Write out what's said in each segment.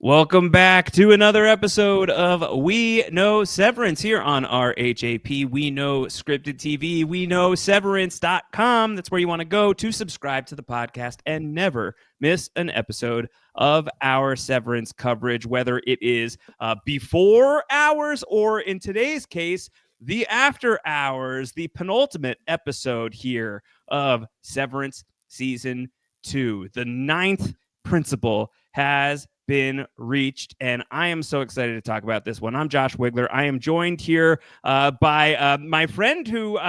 Welcome back to another episode of We Know Severance here on RHAP. We know scripted TV. We know severance.com. That's where you want to go to subscribe to the podcast and never miss an episode of our Severance coverage, whether it is before hours or, in today's case, the after hours, the penultimate episode here of Severance Season 2. The ninth principle has been reached, and I am so excited to talk about this one. I'm Josh Wigler. I am joined here by my friend who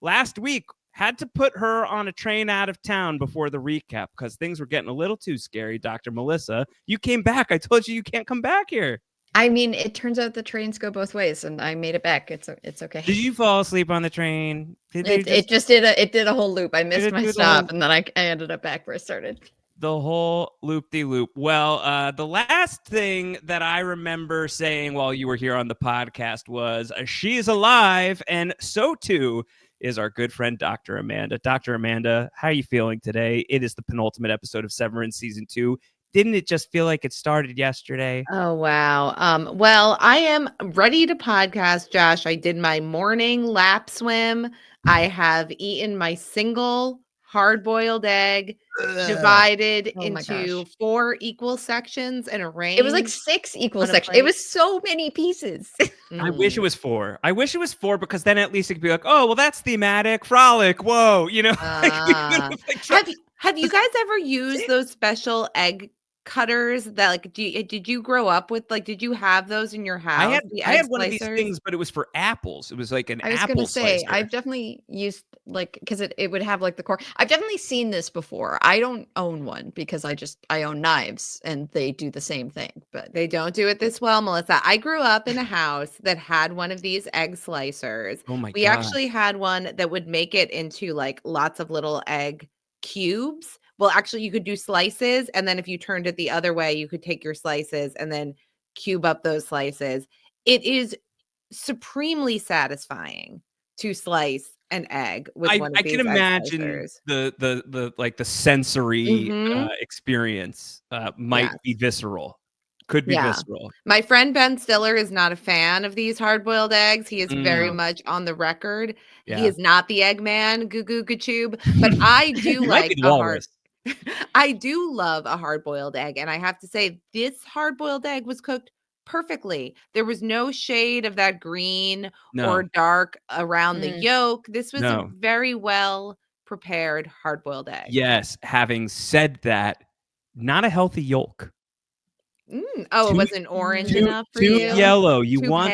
last week had to put her on a train out of town before the recap because things were getting a little too scary. Dr. Melissa, you came back. I told you can't come back here. I mean, it turns out the trains go both ways, and I made it back. It's okay. Did you fall asleep on the train? It did a whole loop. I missed my stop, and then I ended up back where I started. The whole loop-de-loop. Well, the last thing that I remember saying while you were here on the podcast was, she's alive, and so too is our good friend, Dr. Amanda. Dr. Amanda, how are you feeling today? It is the penultimate episode of Severance Season 2. Didn't it just feel like it started yesterday? Oh, wow. Well, I am ready to podcast, Josh. I did my morning lap swim. I have eaten my single hard-boiled egg, divided into 4 equal sections and arranged. It was like 6 equal sections. It was so many pieces. I wish it was 4. I wish it was 4 because then at least it could be like, oh, well, that's thematic, frolic, whoa, you know. Have you guys ever used those special egg cutters that, like, did you grow up with, like, did you have those in your house? I had one of these things, but it was for apples. It was like an apple slicer. I was going to say, I've definitely used, like, because it would have like the core. I've definitely seen this before. I don't own one because I own knives and they do the same thing, but they don't do it this well, Melissa. I grew up in a house that had one of these egg slicers. Oh my God. We actually had one that would make it into like lots of little egg cubes. Well, actually, you could do slices, and then if you turned it the other way, you could take your slices and then cube up those slices. It is supremely satisfying to slice an egg with one of these. I can imagine the like the sensory experience might be visceral. Could be visceral. My friend Ben Stiller is not a fan of these hard-boiled eggs. He is very much on the record. Yeah. He is not the Eggman, goo goo tube. But I do like I do love a hard-boiled egg, and I have to say this hard-boiled egg was cooked perfectly. There was no shade of that green or dark around the yolk. This was a very well prepared hard-boiled egg. Yes, having said that, not a healthy yolk. It wasn't orange enough for you. Too yellow. You want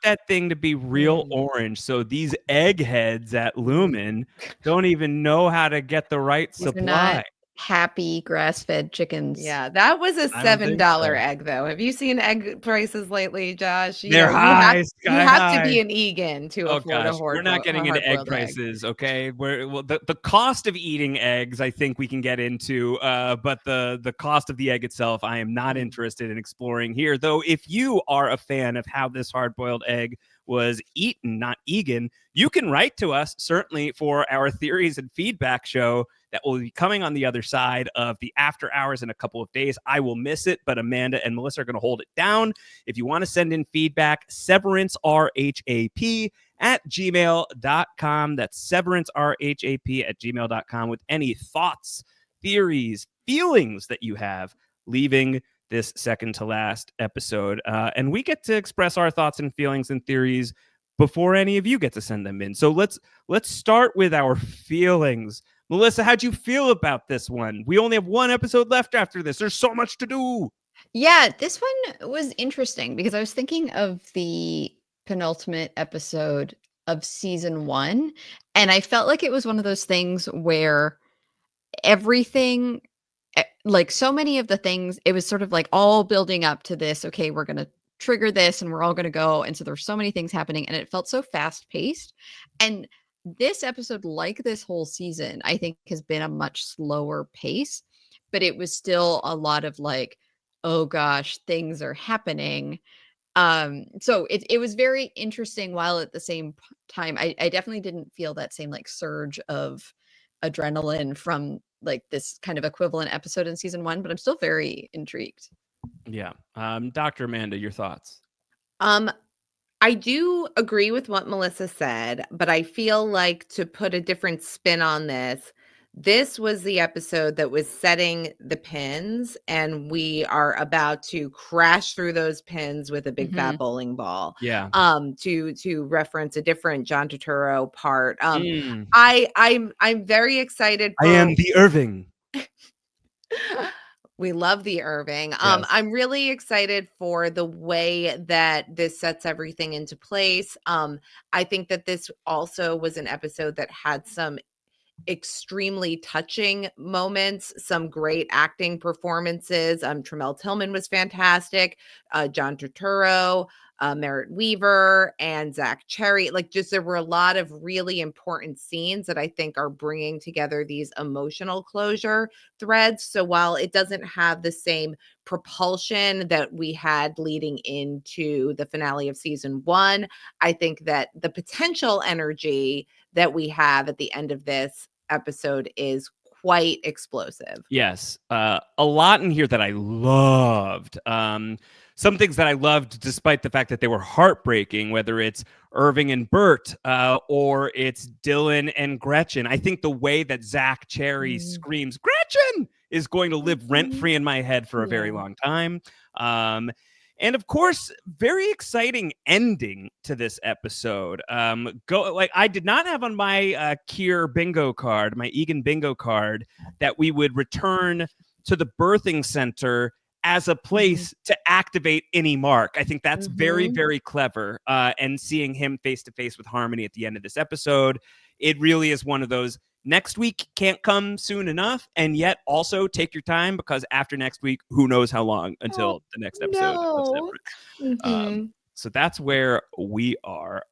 that thing to be real orange. So these eggheads at Lumon don't even know how to get the right supply. Happy grass-fed chickens. Yeah, that was a $7 egg, though. Have you seen egg prices lately, Josh? They're high. You have to be an Egan to afford a hard. We're not getting into egg prices, okay? The cost of eating eggs, I think we can get into, but the cost of the egg itself, I am not interested in exploring here. Though, if you are a fan of how this hard-boiled egg was eaten, not Egan, you can write to us, certainly, for our theories and feedback show that will be coming on the other side of the after hours in a couple of days. I will miss it, but Amanda and Melissa are going to hold it down. If you want to send in feedback, severancerhap@gmail.com. That's severancerhap@gmail.com with any thoughts, theories, feelings that you have leaving this second to last episode. And we get to express our thoughts and feelings and theories before any of you get to send them in. So let's start with our feelings. Melissa, how'd you feel about this one? We only have one episode left after this. There's so much to do. Yeah, this one was interesting because I was thinking of the penultimate episode of season 1, and I felt like it was one of those things where everything, like so many of the things, it was sort of like all building up to this. Okay, we're going to trigger this and we're all going to go. And so there's so many things happening and it felt so fast paced. And this episode, like this whole season, I think has been a much slower pace, but it was still a lot of like, oh gosh, things are happening. So it was very interesting, while at the same time, I definitely didn't feel that same like surge of adrenaline from like this kind of equivalent episode in season 1, but I'm still very intrigued. Yeah. Dr. Amanda, your thoughts? I do agree with what Melissa said, but I feel like to put a different spin on this, this was the episode that was setting the pins, and we are about to crash through those pins with a big fat bowling ball. Yeah. To reference a different John Turturro part. Mm. I'm very excited I for am the Irving. We love the Irving. Yes. I'm really excited for the way that this sets everything into place. I think that this also was an episode that had some extremely touching moments, some great acting performances. Tremel Tillman was fantastic. John Turturro, Merritt Weaver, and Zach Cherry. Like, just there were a lot of really important scenes that I think are bringing together these emotional closure threads. So while it doesn't have the same propulsion that we had leading into the finale of season 1, I think that the potential energy that we have at the end of this episode is quite explosive. Yes. A lot in here that I loved. Some things that I loved despite the fact that they were heartbreaking, whether it's Irving and Burt or it's Dylan and Gretchen. I think the way that Zach Cherry screams, Gretchen, is going to live rent-free in my head for a very long time. And of course, very exciting ending to this episode. I did not have on my Kier bingo card, my Egan bingo card, that we would return to the birthing center as a place to activate any mark. I think that's very, very clever. And seeing him face to face with Harmony at the end of this episode, it really is one of those next week can't come soon enough, and yet also take your time, because after next week, who knows how long until the next episode of Severance. So that's where we are.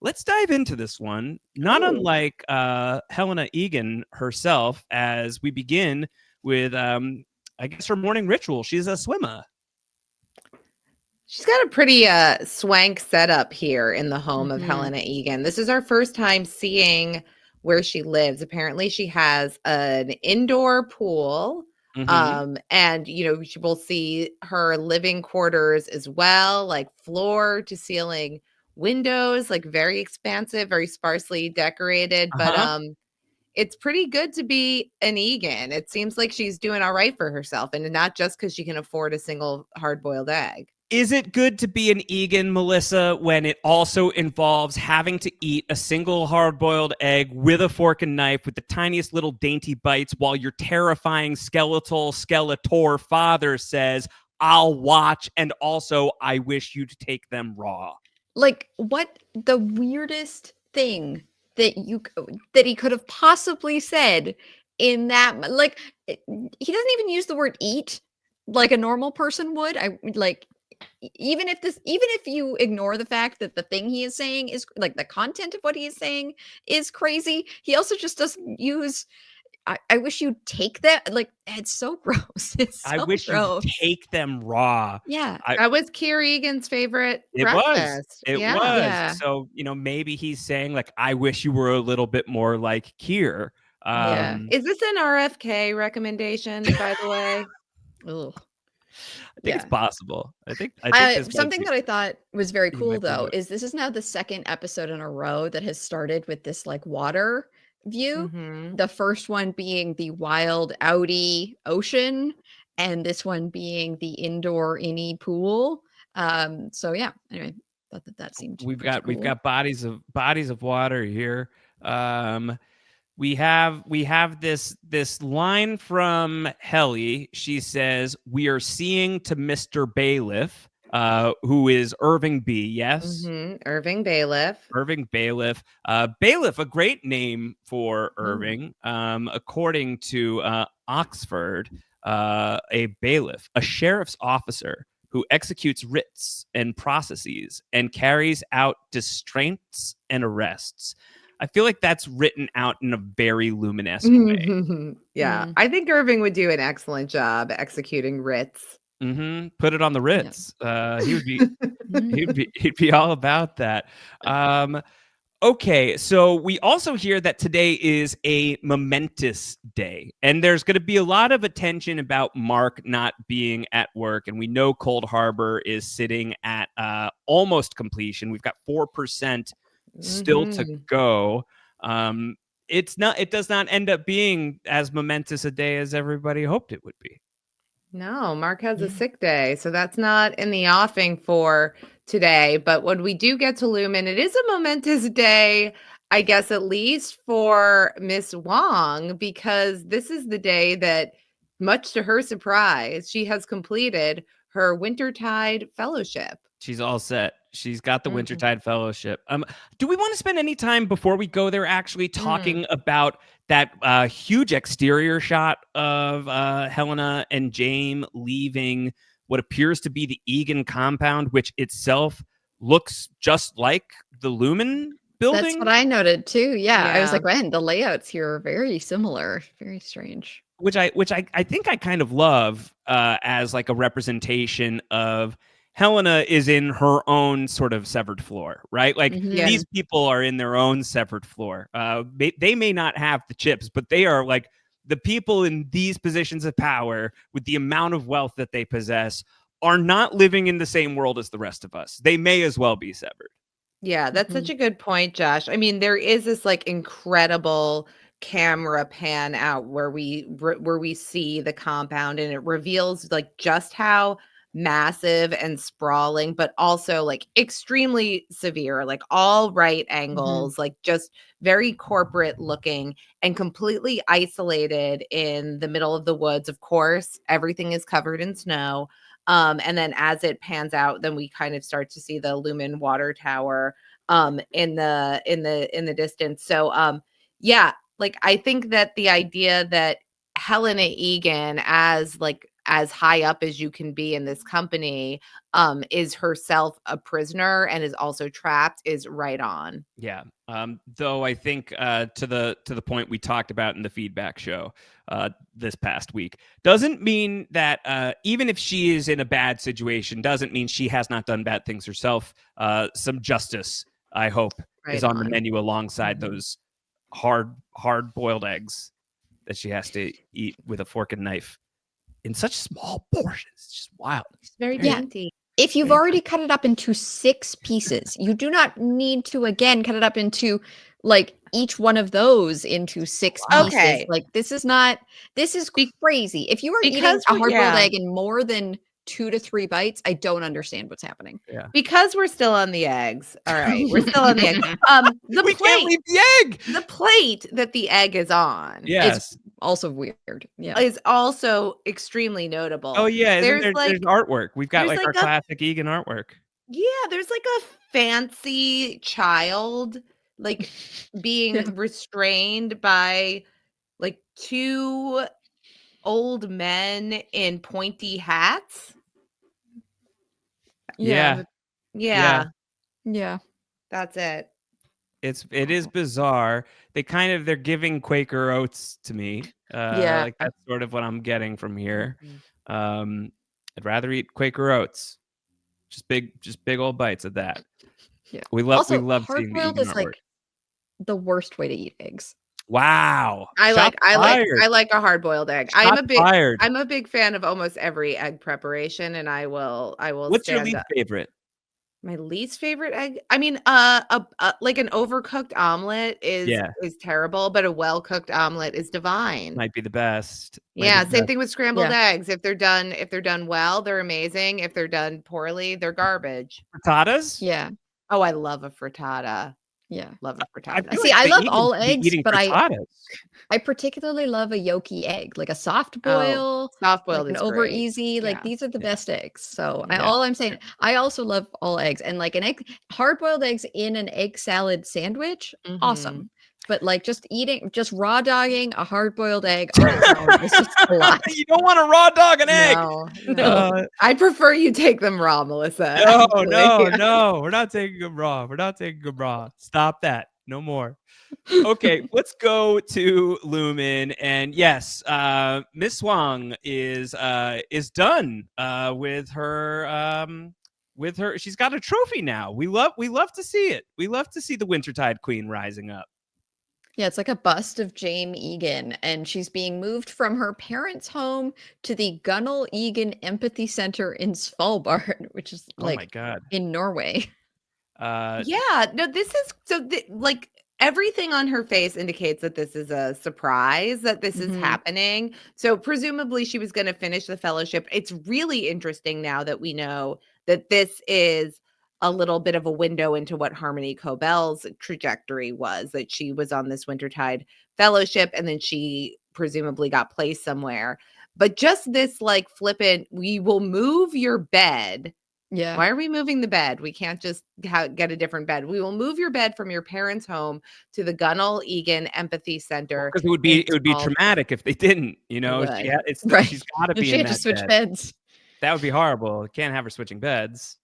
Let's dive into this one, not unlike Helena Egan herself, as we begin with, I guess, her morning ritual. She's a swimmer. She's got a pretty swank setup here in the home of Helena Egan. This is our first time seeing where she lives. Apparently she has an indoor pool. And we'll see her living quarters as well, like floor to ceiling windows, like very expansive, very sparsely decorated. But it's pretty good to be an Egan. It seems like she's doing all right for herself, and not just because she can afford a single hard-boiled egg. Is it good to be an Egan, Melissa, when it also involves having to eat a single hard-boiled egg with a fork and knife with the tiniest little dainty bites while your terrifying skeletor father says, I'll watch, and also I wish you'd take them raw? Like, what the weirdest thing that he could have possibly said in that, like, he doesn't even use the word eat like a normal person would. Even if you ignore the fact that the thing he is saying is, like, the content of what he is saying is crazy, he also just doesn't use I wish you'd take that. Like, it's so gross. It's so I wish gross. you'd take them raw. Yeah. That was Kier Egan's favorite breakfast. It was. Yeah. So, maybe he's saying, like, I wish you were a little bit more like Kier. Is this an RFK recommendation, by the way? Ugh. I think it's possible. I think something that I thought was very cool, though, is this is now the second episode in a row that has started with this, like, water view. The first one being the wild outie ocean, and this one being the indoor innie pool. So yeah, anyway, thought that seemed we've cool. got bodies of water here. We have this line from Helly. She says, we are seeing to Mr. Bailiff, who is Irving B. Yes. Irving Bailiff. Irving Bailiff. Bailiff, a great name for Irving. According to Oxford, a bailiff, a sheriff's officer who executes writs and processes and carries out distraints and arrests. I feel like that's written out in a very luminesque way. Yeah. I think Irving would do an excellent job executing writs. Put it on the Ritz. He would be he'd be all about that. Okay, so we also hear that today is a momentous day, and there's going to be a lot of attention about Mark not being at work, and we know Cold Harbor is sitting at almost completion. We've got 4% still to go. It does not end up being as momentous a day as everybody hoped it would be. No, Mark has a sick day, so that's not in the offing for today. But when we do get to Lumon, it is a momentous day, I guess, at least for Miss Wang, because this is the day that, much to her surprise, she has completed her Wintertide Fellowship. She's all set. She's got the Wintertide Fellowship. Do we want to spend any time before we go there actually talking about that huge exterior shot of Helena and James leaving what appears to be the Egan compound, which itself looks just like the Lumon building? That's what I noted too. Yeah. I was like, man, the layouts here are very similar. Very strange. Which I think I kind of love as like a representation of Helena is in her own sort of severed floor, right? Like these people are in their own severed floor. They may not have the chips, but they are like the people in these positions of power with the amount of wealth that they possess are not living in the same world as the rest of us. They may as well be severed. Yeah, that's such a good point, Josh. I mean, there is this like incredible camera pan out where we see the compound, and it reveals like just how massive and sprawling, but also like extremely severe, like all right angles, like just very corporate looking and completely isolated in the middle of the woods. Of course, everything is covered in snow. And then as it pans out, then we kind of start to see the Lumon water tower in the distance. So yeah, like I think that the idea that Helena Egan, as high up as you can be in this company, is herself a prisoner and is also trapped, is right on. Yeah. Though I think to the point we talked about in the feedback show this past week, doesn't mean that even if she is in a bad situation, doesn't mean she has not done bad things herself. Some justice, I hope, is on the menu alongside those hard-boiled eggs that she has to eat with a fork and knife in such small portions. It's just wild. It's very dainty. If you've already cut it up into 6 pieces, you do not need to again cut it up into like each one of those into 6 pieces. Like this is crazy. If you are eating a hard-boiled egg in more than 2 to 3 bites, I don't understand what's happening. Yeah. Because we're still on the eggs. All right. We're still on the egg. We can't leave the egg. The plate that the egg is on. Yes. Is also weird. Yeah. Is also extremely notable. Oh yeah. There's artwork. We've got like our classic Egan artwork. Yeah, there's like a fancy child like being restrained by like 2 old men in pointy hats. Yeah. That's it. It is bizarre. They're giving Quaker Oats to me. Like that's sort of what I'm getting from here. I'd rather eat Quaker Oats. Just big old bites of that. Yeah. We love seeing the hard-boiled is like the worst way to eat eggs. Wow. I like a hard-boiled egg. I'm a big fan of almost every egg preparation, and I will What's your least favorite? My least favorite egg? I mean, like an overcooked omelet is terrible, but a well-cooked omelet is divine. Might be the best. Same thing with scrambled eggs. If they're done well, they're amazing. If they're done poorly, they're garbage. Frittatas? Yeah. Oh, I love a frittata. Yeah. Love a frittata. See, I love all eggs, but I particularly love a yolky egg, like a soft boil. Soft boiled like is an over great. easy. Like these are the best eggs. So all I'm saying, I also love all eggs, and like hard boiled eggs in an egg salad sandwich, awesome. But like just raw dogging a hard boiled egg on its own is just a lot. You don't want to raw dog an egg. No. I prefer you take them raw, Melissa. No. We're not taking them raw. Stop that. No more. Okay, let's go to Lumon, and yes, Miss Wang is done with her with her. She's got a trophy now. We love to see it. We love to see the Wintertide Queen rising up. Yeah, it's like a bust of Jane Egan, and she's being moved from her parents' home to the Gunnel Egan Empathy Center in Svalbard, which is oh my God, in Norway. Yeah, no, this is like everything on her face indicates that this is a surprise, that this is happening. So presumably she was going to finish the fellowship. It's really interesting now that we know that this is a little bit of a window into what Harmony Cobel's trajectory was, that she was on this Wintertide fellowship and then she presumably got placed somewhere. But just this like flippant, we will move your bed. Yeah. Why are we moving the bed? We can't just get a different bed. We will move your bed from your parents' home to the Gunnel Egan Empathy Center. Because it would be traumatic if they didn't. You know, she's got to be she in had that to switch bed. beds. That would be horrible. Can't have her switching beds.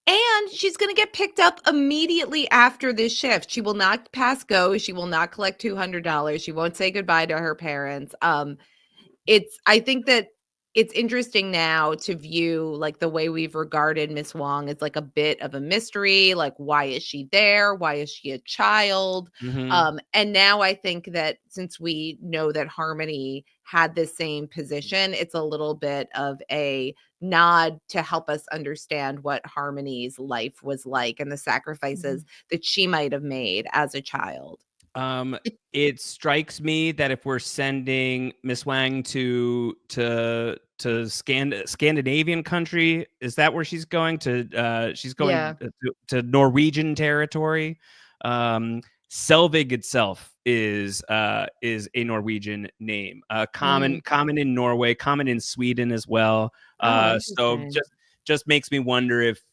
And she's going to get picked up immediately after this shift. She will not pass go. She will not collect $200. She won't say goodbye to her parents. I think that it's interesting now to view like the way we've regarded Miss Wang as like a bit of a mystery. Like, why is she there? Why is she a child? And now I think that since we know that Harmony had the same position, it's a little bit of a nod to help us understand what Harmony's life was like and the sacrifices that she might have made as a child. It strikes me that if we're sending Miss Wang to Scandinavian country, is that where she's going to? She's going to Norwegian territory. Selvig itself is a Norwegian name. Common in Norway, common in Sweden as well. So just makes me wonder if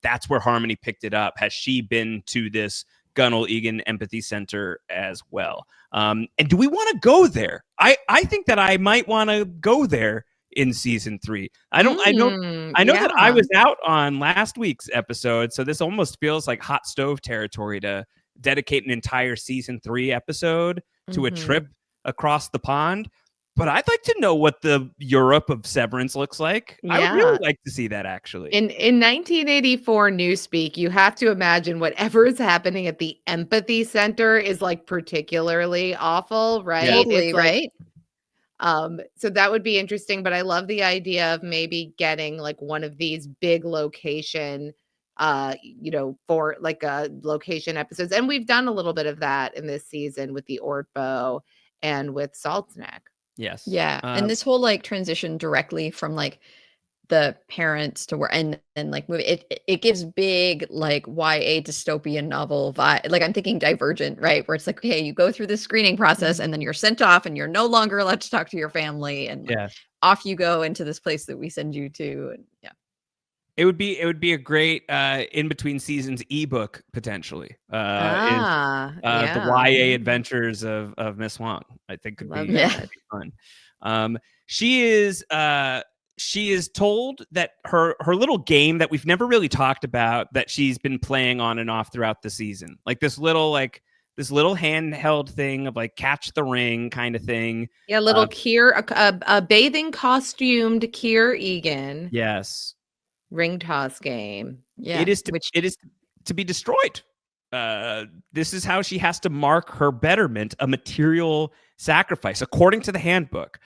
that's where Harmony picked it up. Has she been to this Gunnel Egan Empathy Center as well? And do we want to go there? I think that I might want to go there in season 3. I know that I was out on last week's episode, so this almost feels like hot stove territory to dedicate an entire season 3 episode to a trip across the pond. But I'd like to know what the Europe of Severance looks like. I would really like to see that, actually. In 1984 Newspeak, you have to imagine whatever is happening at the Empathy Center is like particularly awful, right? Yeah. Totally, right? So that would be interesting. But I love the idea of maybe getting like one of these big location, for like a location episodes. And we've done a little bit of that in this season with the Ortbo and with Salt's Neck. Yes. Yeah. And this whole like transition directly from like the parents to where and like movie it gives big like YA dystopian novel vibe. Like I'm thinking Divergent, right? Where it's like, okay, you go through this screening process and then you're sent off and you're no longer allowed to talk to your family and like, off you go into this place that we send you to. And it would be a great in between seasons ebook potentially. The YA adventures of Miss Wang. I think could be fun. She is told that her little game that we've never really talked about that she's been playing on and off throughout the season, like this little handheld thing of like catch the ring kind of thing. Yeah, little Kier, a bathing costumed Kier Egan. Yes. Ring toss game. Yeah. It is to be destroyed. This is how she has to mark her betterment, a material sacrifice, according to the handbook.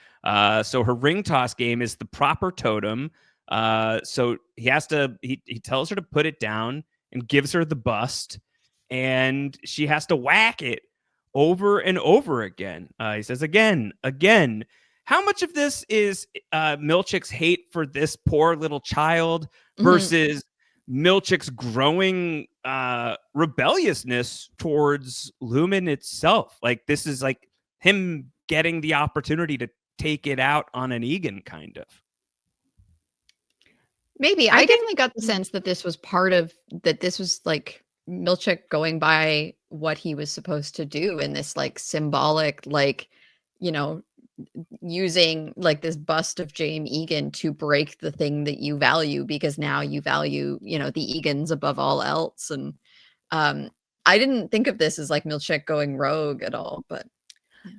So her ring toss game is the proper totem. So he tells her to put it down and gives her the bust, and she has to whack it over and over again. He says again. How much of this is Milchick's hate for this poor little child versus Milchick's growing rebelliousness towards Lumon itself? Like this is like him getting the opportunity to take it out on an Egan, kind of. Maybe. I definitely got the sense that this was part of that. This was like Milchick going by what he was supposed to do in this like symbolic, like, using like this bust of Jane Egan to break the thing that you value, because now you value, the Egans above all else. And I didn't think of this as like Milchick going rogue at all, but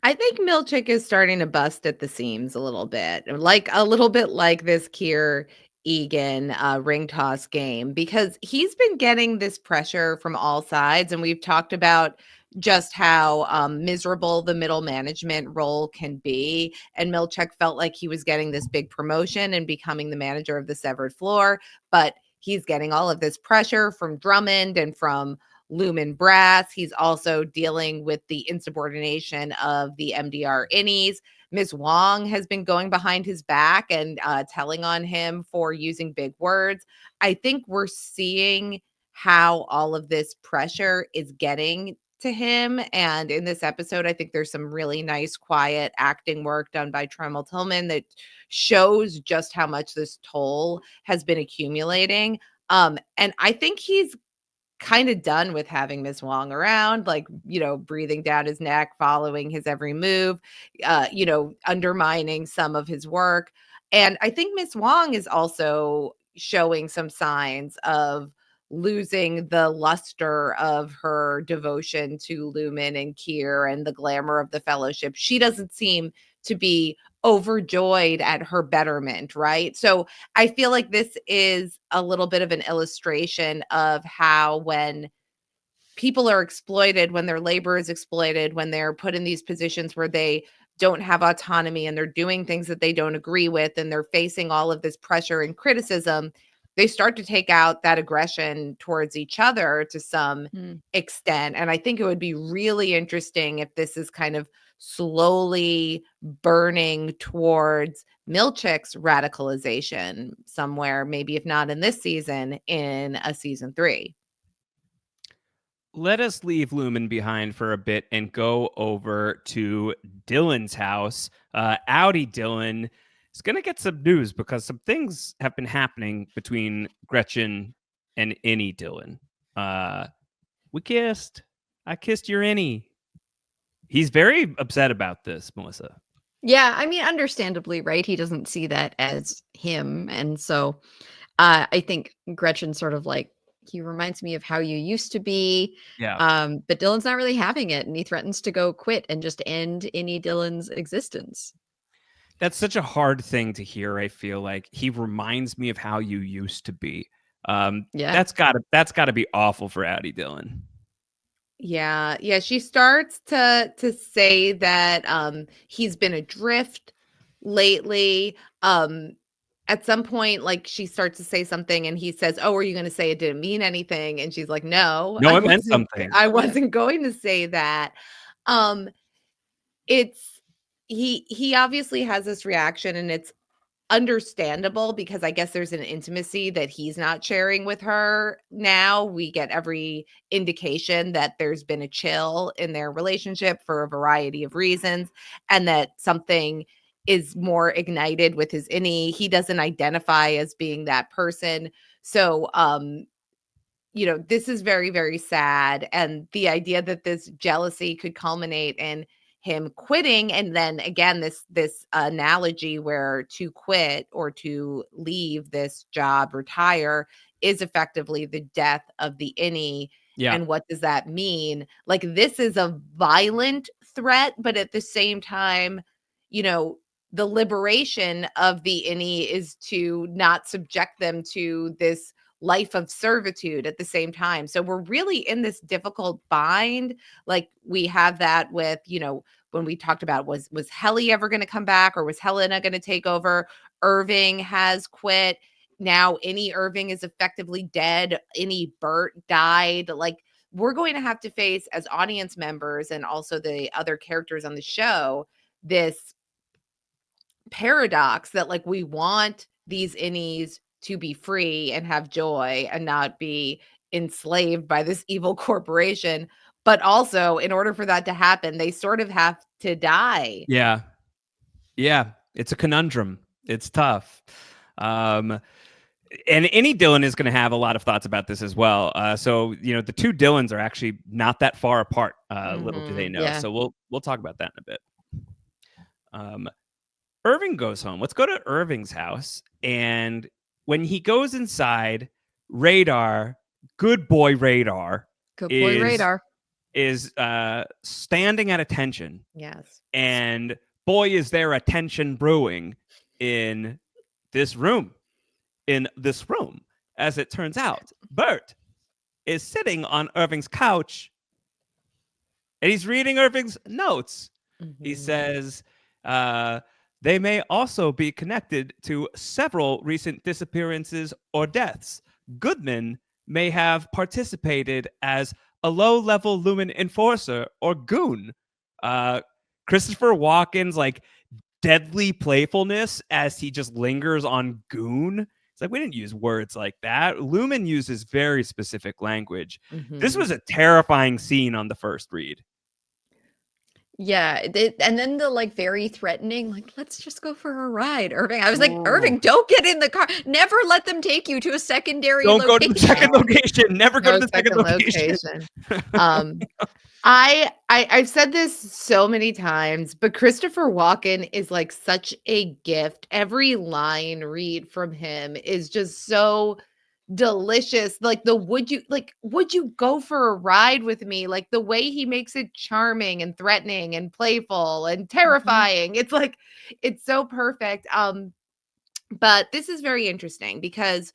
I think Milchick is starting to bust at the seams a little bit like this Kier Egan ring toss game, because he's been getting this pressure from all sides. And we've talked about just how miserable the middle management role can be. And Milchick felt like he was getting this big promotion and becoming the manager of the severed floor, but he's getting all of this pressure from Drummond and from Lumon brass. He's also dealing with the insubordination of the MDR innies. Ms. Wang has been going behind his back and telling on him for using big words. I think we're seeing how all of this pressure is getting to him. And in this episode, I think there's some really nice, quiet acting work done by Tremel Tillman that shows just how much this toll has been accumulating. And I think he's kind of done with having Ms. Wang around, like, breathing down his neck, following his every move, undermining some of his work. And I think Ms. Wang is also showing some signs of losing the luster of her devotion to Lumon and Kier and the glamour of the fellowship. She doesn't seem to be overjoyed at her betterment, right? So I feel like this is a little bit of an illustration of how when people are exploited, when their labor is exploited, when they're put in these positions where they don't have autonomy and they're doing things that they don't agree with and they're facing all of this pressure and criticism, they start to take out that aggression towards each other to some extent. And I think it would be really interesting if this is kind of slowly burning towards Milchick's radicalization somewhere, maybe if not in this season, in a season 3. Let us leave Lumon behind for a bit and go over to Dylan's house. Outie Dylan is going to get some news because some things have been happening between Gretchen and innie Dylan. We kissed. I kissed your innie. He's very upset about this, Melissa. Yeah, I mean, understandably, right? He doesn't see that as him. And so I think Gretchen sort of like, he reminds me of how you used to be. Yeah. But Dylan's not really having it. And he threatens to go quit and just end innie Dylan's existence. That's such a hard thing to hear. I feel like he reminds me of how you used to be. Yeah. That's gotta be awful for Outie Dylan. Yeah. She starts to say that he's been adrift lately. At some point, like, she starts to say something and he says, "Oh, are you going to say it didn't mean anything?" And she's like, "No, I meant something. I wasn't going to say that." It's he obviously has this reaction, and it's understandable because I guess there's an intimacy that he's not sharing with her now. We get every indication that there's been a chill in their relationship for a variety of reasons, and that something is more ignited with his innie. He doesn't identify as being that person. So, this is very, very sad. And the idea that this jealousy could culminate in him quitting, and then again, this analogy where to quit or to leave this job, retire, is effectively the death of the innie. Yeah. And what does that mean? Like, this is a violent threat, but at the same time, the liberation of the innie is to not subject them to this life of servitude at the same time. So we're really in this difficult bind. Like, we have that with, when we talked about was Helly ever going to come back, or was Helena going to take over? Irving has quit. Now innie Irving is effectively dead. Innie Burt died. Like, we're going to have to face, as audience members and also the other characters on the show, this paradox that, like, we want these innies to be free and have joy and not be enslaved by this evil corporation. But also, in order for that to happen, they sort of have to die. Yeah. Yeah. It's a conundrum. It's tough. And innie Dylan is going to have a lot of thoughts about this as well. So, the two Dylans are actually not that far apart. Little do they know. Yeah. So we'll talk about that in a bit. Irving goes home. Let's go to Irving's house. And when he goes inside, Radar, good boy Radar, is standing at attention. Yes. And boy, is there attention brewing in this room. in this room. As it turns out, Burt is sitting on Irving's couch and he's reading Irving's notes. He says, they may also be connected to several recent disappearances or deaths. Goodman may have participated as a low-level Lumen enforcer or goon. Christopher Walken's like deadly playfulness as he just lingers on goon. It's like, we didn't use words like that. Lumen uses very specific language. This was a terrifying scene on the first read. Yeah, and then the like very threatening, like, let's just go for a ride, Irving. I was like, Irving, don't get in the car. Never let them take you to a secondary location. Go to the second location. Never go to the second location. I've said this so many times, but Christopher Walken is like such a gift. Every line read from him is just so delicious. Like would you go for a ride with me? Like the way he makes it charming and threatening and playful and terrifying. It's like, it's so perfect. But this is very interesting because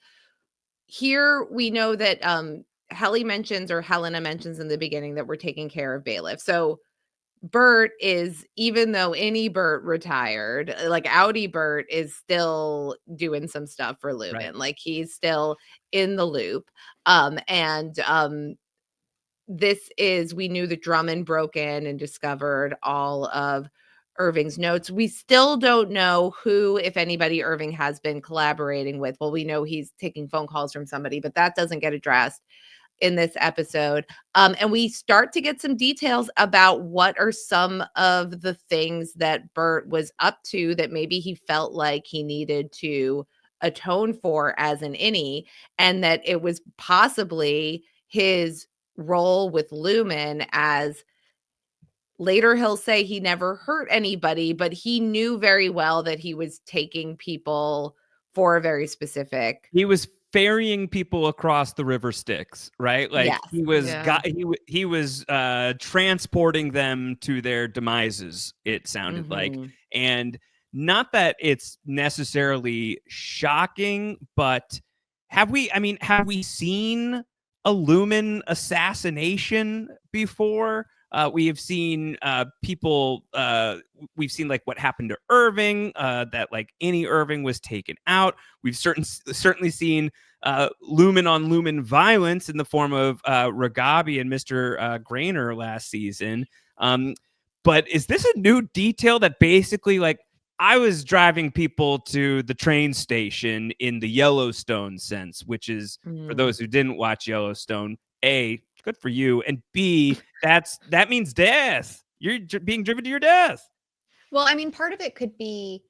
here we know that Helena mentions in the beginning that we're taking care of bailiff. So Burt is, even though innie Burt retired, like outie Burt is still doing some stuff for Lumen. Right. Like he's still in the loop. This is, we knew that Drummond broke in and discovered all of Irving's notes. We still don't know who, if anybody, Irving has been collaborating with. Well, we know he's taking phone calls from somebody, but that doesn't get addressed in this episode. And we start to get some details about what are some of the things that Burt was up to that maybe he felt like he needed to atone for as an innie, and that it was possibly his role with Lumen, as later he'll say he never hurt anybody, but he knew very well that he was taking people for a very specific. He was ferrying people across the river Styx, right? Like yes. he was transporting them to their demises, it sounded like. And not that it's necessarily shocking, but have we seen a Lumen assassination before? We have seen people, we've seen like what happened to Irving, that like innie Irving was taken out. We've certainly seen Lumen on Lumen violence in the form of Ragabi and Mr. Grainer last season. But is this a new detail that basically, like, I was driving people to the train station in the Yellowstone sense, which is, for those who didn't watch Yellowstone, A, good for you, and B, that means death. You're being driven to your death. Well, I mean, part of it could be,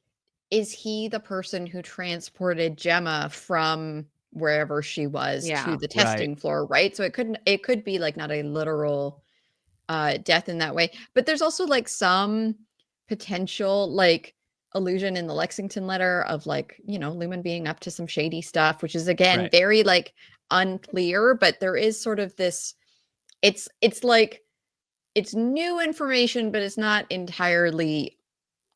is he the person who transported Gemma from wherever she was to the testing floor, right? So it could be like not a literal death in that way, but there's also like some potential like allusion in the Lexington letter of like, you know, Lumen being up to some shady stuff, which is again very like unclear, but there is sort of this, it's like, it's new information, but it's not entirely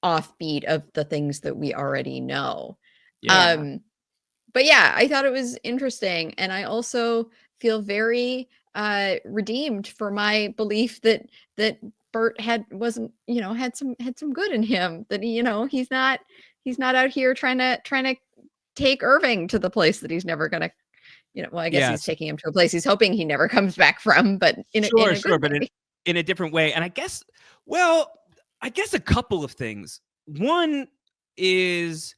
offbeat of the things that we already know. But yeah, I thought it was interesting, and I also feel very redeemed for my belief that Burt had some good in him, that he, you know, he's not out here trying to take Irving to the place that he's never gonna, you know, well, I guess he's taking him to a place he's hoping he never comes back from, but in a good but way. In a different way. And I guess a couple of things. One is,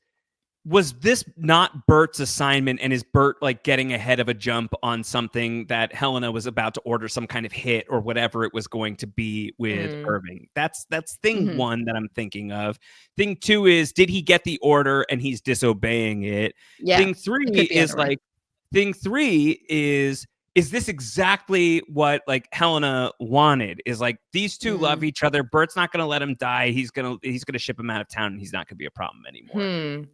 was this not Burt's assignment, and is Burt like getting ahead of a jump on something that Helena was about to order some kind of hit or whatever it was going to be with Irving? That's thing one that I'm thinking of. Thing two is, did he get the order and he's disobeying it? Yeah. Thing three is this exactly what like Helena wanted? Is like, these two love each other. Burt's not going to let him die. He's going to ship him out of town, and he's not going to be a problem anymore.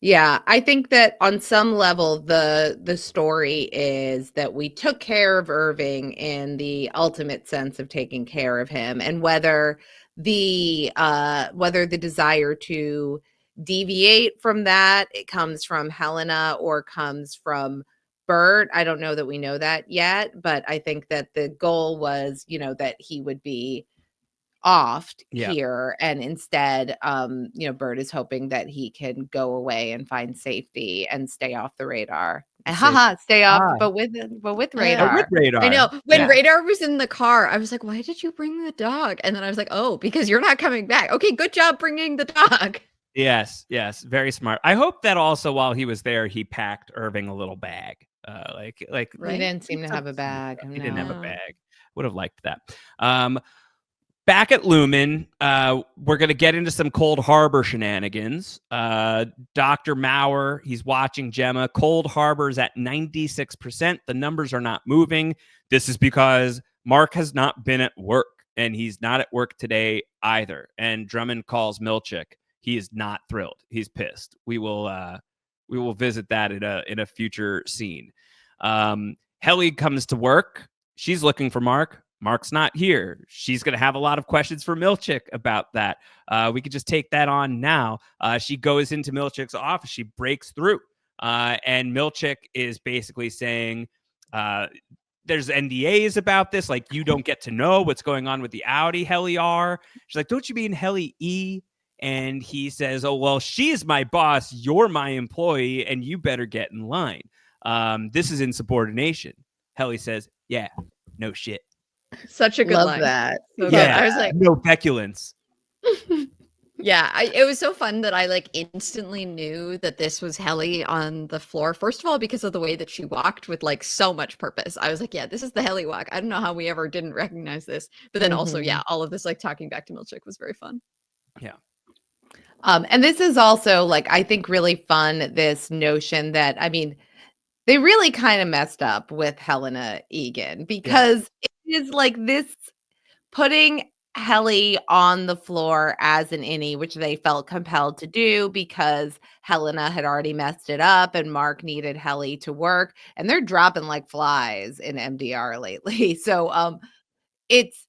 Yeah, I think that on some level, the story is that we took care of Irving in the ultimate sense of taking care of him, and whether the desire to deviate from that, it comes from Helena or comes from Burt. I don't know that we know that yet, but I think that the goal was, that he would be offed here, and instead Burt is hoping that he can go away and find safety and stay off the radar. And stay off, but with radar. With radar. I know. When Radar was in the car, I was like, why did you bring the dog? And then I was like, oh, because you're not coming back. Okay, good job bringing the dog. Yes, very smart. I hope that also while he was there, he packed Irving a little bag. Like right? He didn't seem to have a bag. He didn't have a bag. Would have liked that. Back at Lumon, we're going to get into some Cold Harbor shenanigans. Dr. Maurer, he's watching Gemma. Cold Harbor's at 96%. The numbers are not moving. This is because Mark has not been at work, and he's not at work today either. And Drummond calls Milchick. He is not thrilled. He's pissed. We will visit that in a future scene. Helly comes to work. She's looking for Mark. Mark's not here. She's going to have a lot of questions for Milchick about that. We could just take that on now. She goes into Milchick's office. She breaks through. And Milchick is basically saying, there's NDAs about this. Like, you don't get to know what's going on with the outie, Helly R. She's like, don't you mean Helly E? And he says, oh, well, she's my boss. You're my employee, and you better get in line. This is insubordination. Helly says, yeah, no shit. Such a good Love line. that. So yeah, I was like, no peculance. Yeah, it was so fun that I like instantly knew that this was Helly on the floor. First of all, because of the way that she walked with like so much purpose. I was like, yeah, this is the Helly walk. I don't know how we ever didn't recognize this. But then also, yeah, all of this like talking back to Milchick was very fun. Yeah. And this is also like, I think really fun, this notion that, I mean, they really kind of messed up with Helena Egan because it is like this putting Helly on the floor as an innie, which they felt compelled to do because Helena had already messed it up and Mark needed Helly to work, and they're dropping like flies in MDR lately. So it's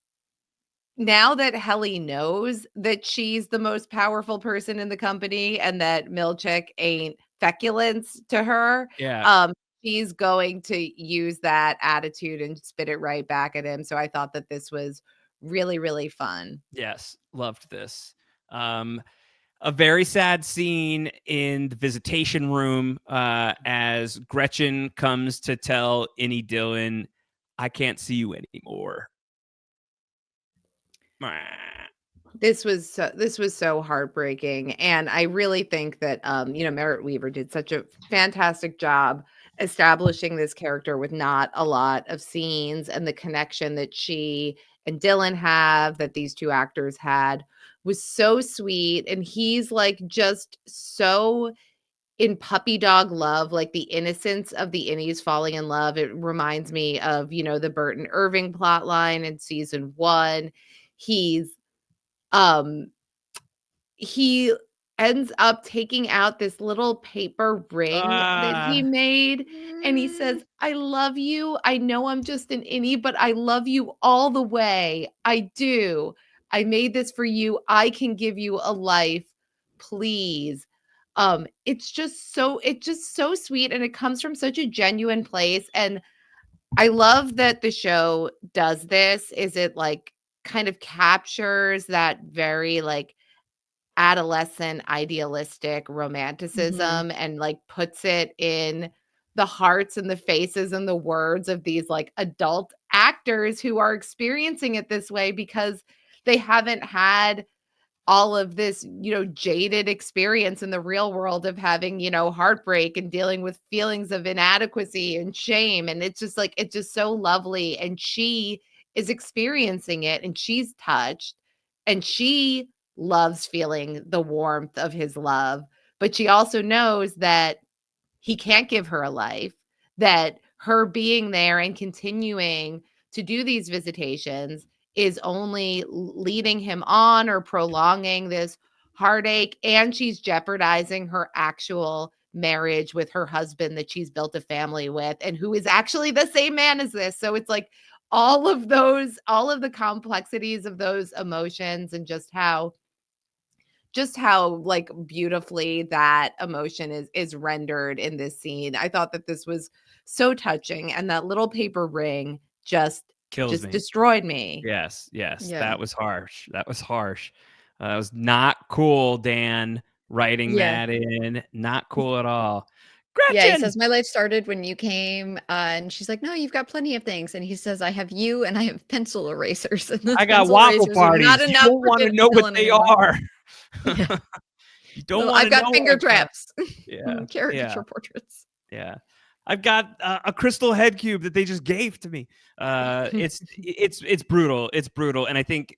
now that Helly knows that she's the most powerful person in the company and that Milchick ain't feculence to her. She's going to use that attitude and spit it right back at him. So I thought that this was really, really fun. Yes, loved this. A very sad scene in the visitation room as Gretchen comes to tell Innie Dylan, I can't see you anymore. This was so heartbreaking, and I really think that Merritt Wever did such a fantastic job establishing this character with not a lot of scenes, and the connection that she and Dylan have, that these two actors had, was so sweet. And he's like just so in puppy dog love, like the innocence of the innies falling in love. It reminds me of the Burt and Irving plot line in season 1. He ends up taking out this little paper ring that he made, and he says, I love you. I know I'm just an innie, but I love you all the way. I do. I made this for you. I can give you a life. Please. It's just so sweet, and it comes from such a genuine place. And I love that the show does this. Is it like kind of captures that very like adolescent idealistic romanticism and like puts it in the hearts and the faces and the words of these like adult actors who are experiencing it this way because they haven't had all of this, jaded experience in the real world of having, heartbreak and dealing with feelings of inadequacy and shame. And it's just so lovely. And she is experiencing it, and she's touched, and she loves feeling the warmth of his love. But she also knows that he can't give her a life, that her being there and continuing to do these visitations is only leading him on or prolonging this heartache, and she's jeopardizing her actual marriage with her husband that she's built a family with and who is actually the same man as this. So it's like all of the complexities of those emotions, and just how just how like beautifully that emotion is rendered in this scene. I thought that this was so touching, and that little paper ring just Kills me. destroyed me. Yes. Yeah. That was harsh. That was not cool, Dan, writing that in. Not cool at all. Yeah, he Gretchen! says, my life started when you came. And she's like, no, you've got plenty of things. And he says, I have you and I have pencil erasers. And those I got pencil waffle erasers are parties. not You enough don't for want to know what they anymore. are. Yeah. You don't Well, want to I've got know finger what I've got. traps. Yeah. Caricature portraits. Yeah. I've got a crystal head cube that they just gave to me. It's brutal. It's brutal. And I think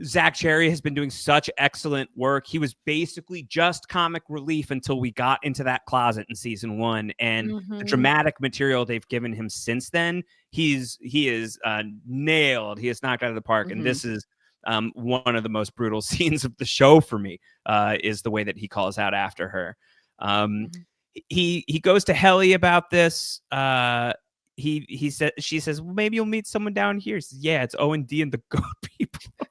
Zach Cherry has been doing such excellent work. He was basically just comic relief until we got into that closet in season 1, and the dramatic material they've given him since then, he is nailed. He is knocked out of the park, and this is one of the most brutal scenes of the show for me. Is the way that he calls out after her. He goes to Helly about this. She says, well, maybe you'll meet someone down here. He says, yeah, it's O&D and the GOAT people.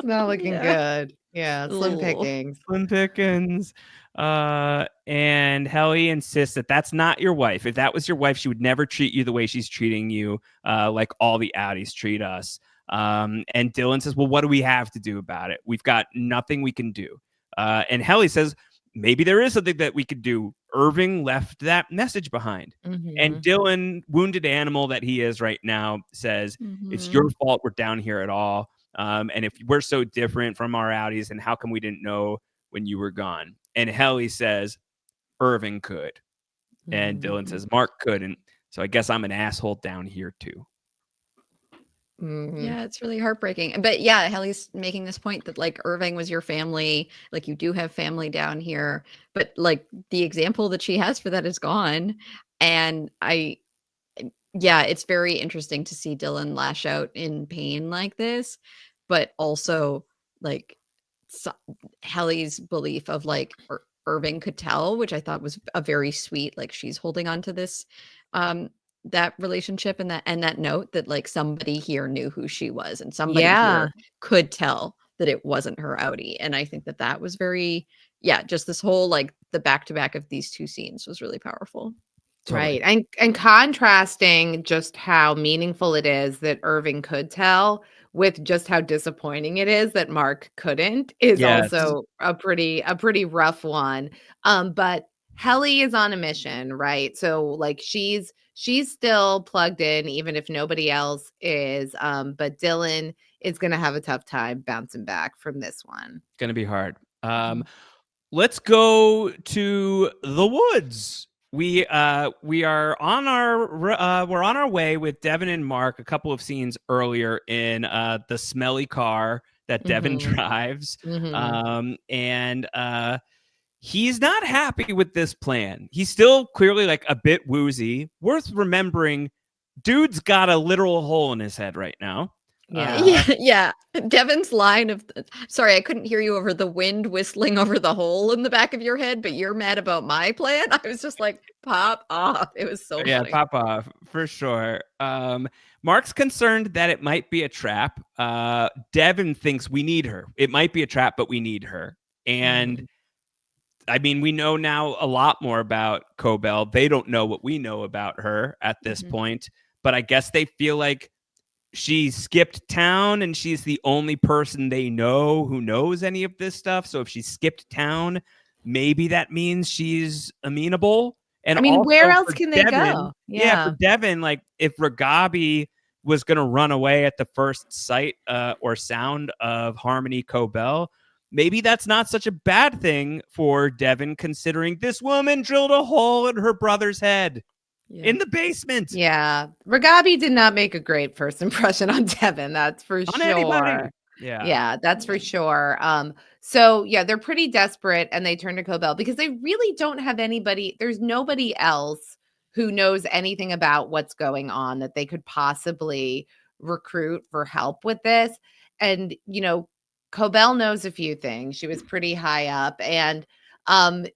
Not looking good. Yeah, slim pickings. Slim pickings. And Helly insists that that's not your wife. If that was your wife, she would never treat you the way she's treating you, like all the outies treat us. And Dylan says, well, what do we have to do about it? We've got nothing we can do. And Helly says, maybe there is something that we could do. Irving left that message behind. And Dylan, wounded animal that he is right now, says, it's your fault we're down here at all. And if we're so different from our outies, then how come we didn't know when you were gone? And Helly says, Irving could. And Dylan says, Mark couldn't. So I guess I'm an asshole down here too. Yeah, it's really heartbreaking. But yeah, Helly's making this point that like Irving was your family, like you do have family down here, but like the example that she has for that is gone. And it's very interesting to see Dylan lash out in pain like this, but also like Helly's belief of like Irving could tell, which I thought was a very sweet, like she's holding on to this that relationship and that note that like somebody here knew who she was and somebody here could tell that it wasn't her outie. And I think that was very, just this whole like the back-to-back of these two scenes was really powerful. Totally. Right. And contrasting just how meaningful it is that Irving could tell with just how disappointing it is that Mark couldn't is also a pretty rough one. But Helly is on a mission, right? So like she's still plugged in, even if nobody else is. But Dylan is going to have a tough time bouncing back from this one. It's going to be hard. Let's go to the woods. We are on our way with Devin and Mark a couple of scenes earlier in the smelly car that Devin drives. And he's not happy with this plan. He's still clearly like a bit woozy. Worth remembering, dude's got a literal hole in his head right now. Yeah. Devin's line of, sorry, I couldn't hear you over the wind whistling over the hole in the back of your head, but you're mad about my plan. I was just like, pop off. It was so funny. Pop off for sure. Mark's concerned that it might be a trap. Devin thinks we need her. It might be a trap, but we need her. And I mean, we know now a lot more about Cobel. They don't know what we know about her at this point, but I guess they feel like she skipped town and she's the only person they know who knows any of this stuff. So if she skipped town, maybe that means she's amenable. And I mean, where else can they go? Yeah, for Devin, like if Ragabi was going to run away at the first sight or sound of Harmony Cobel, maybe that's not such a bad thing for Devin, considering this woman drilled a hole in her brother's head. In the basement. Yeah. Ragabi did not make a great first impression on Devin. That's for sure. Anybody. Yeah, that's for sure. So yeah, they're pretty desperate and they turn to Cobel because they really don't have anybody. There's nobody else who knows anything about what's going on that they could possibly recruit for help with this. And, you know, Cobel knows a few things. She was pretty high up and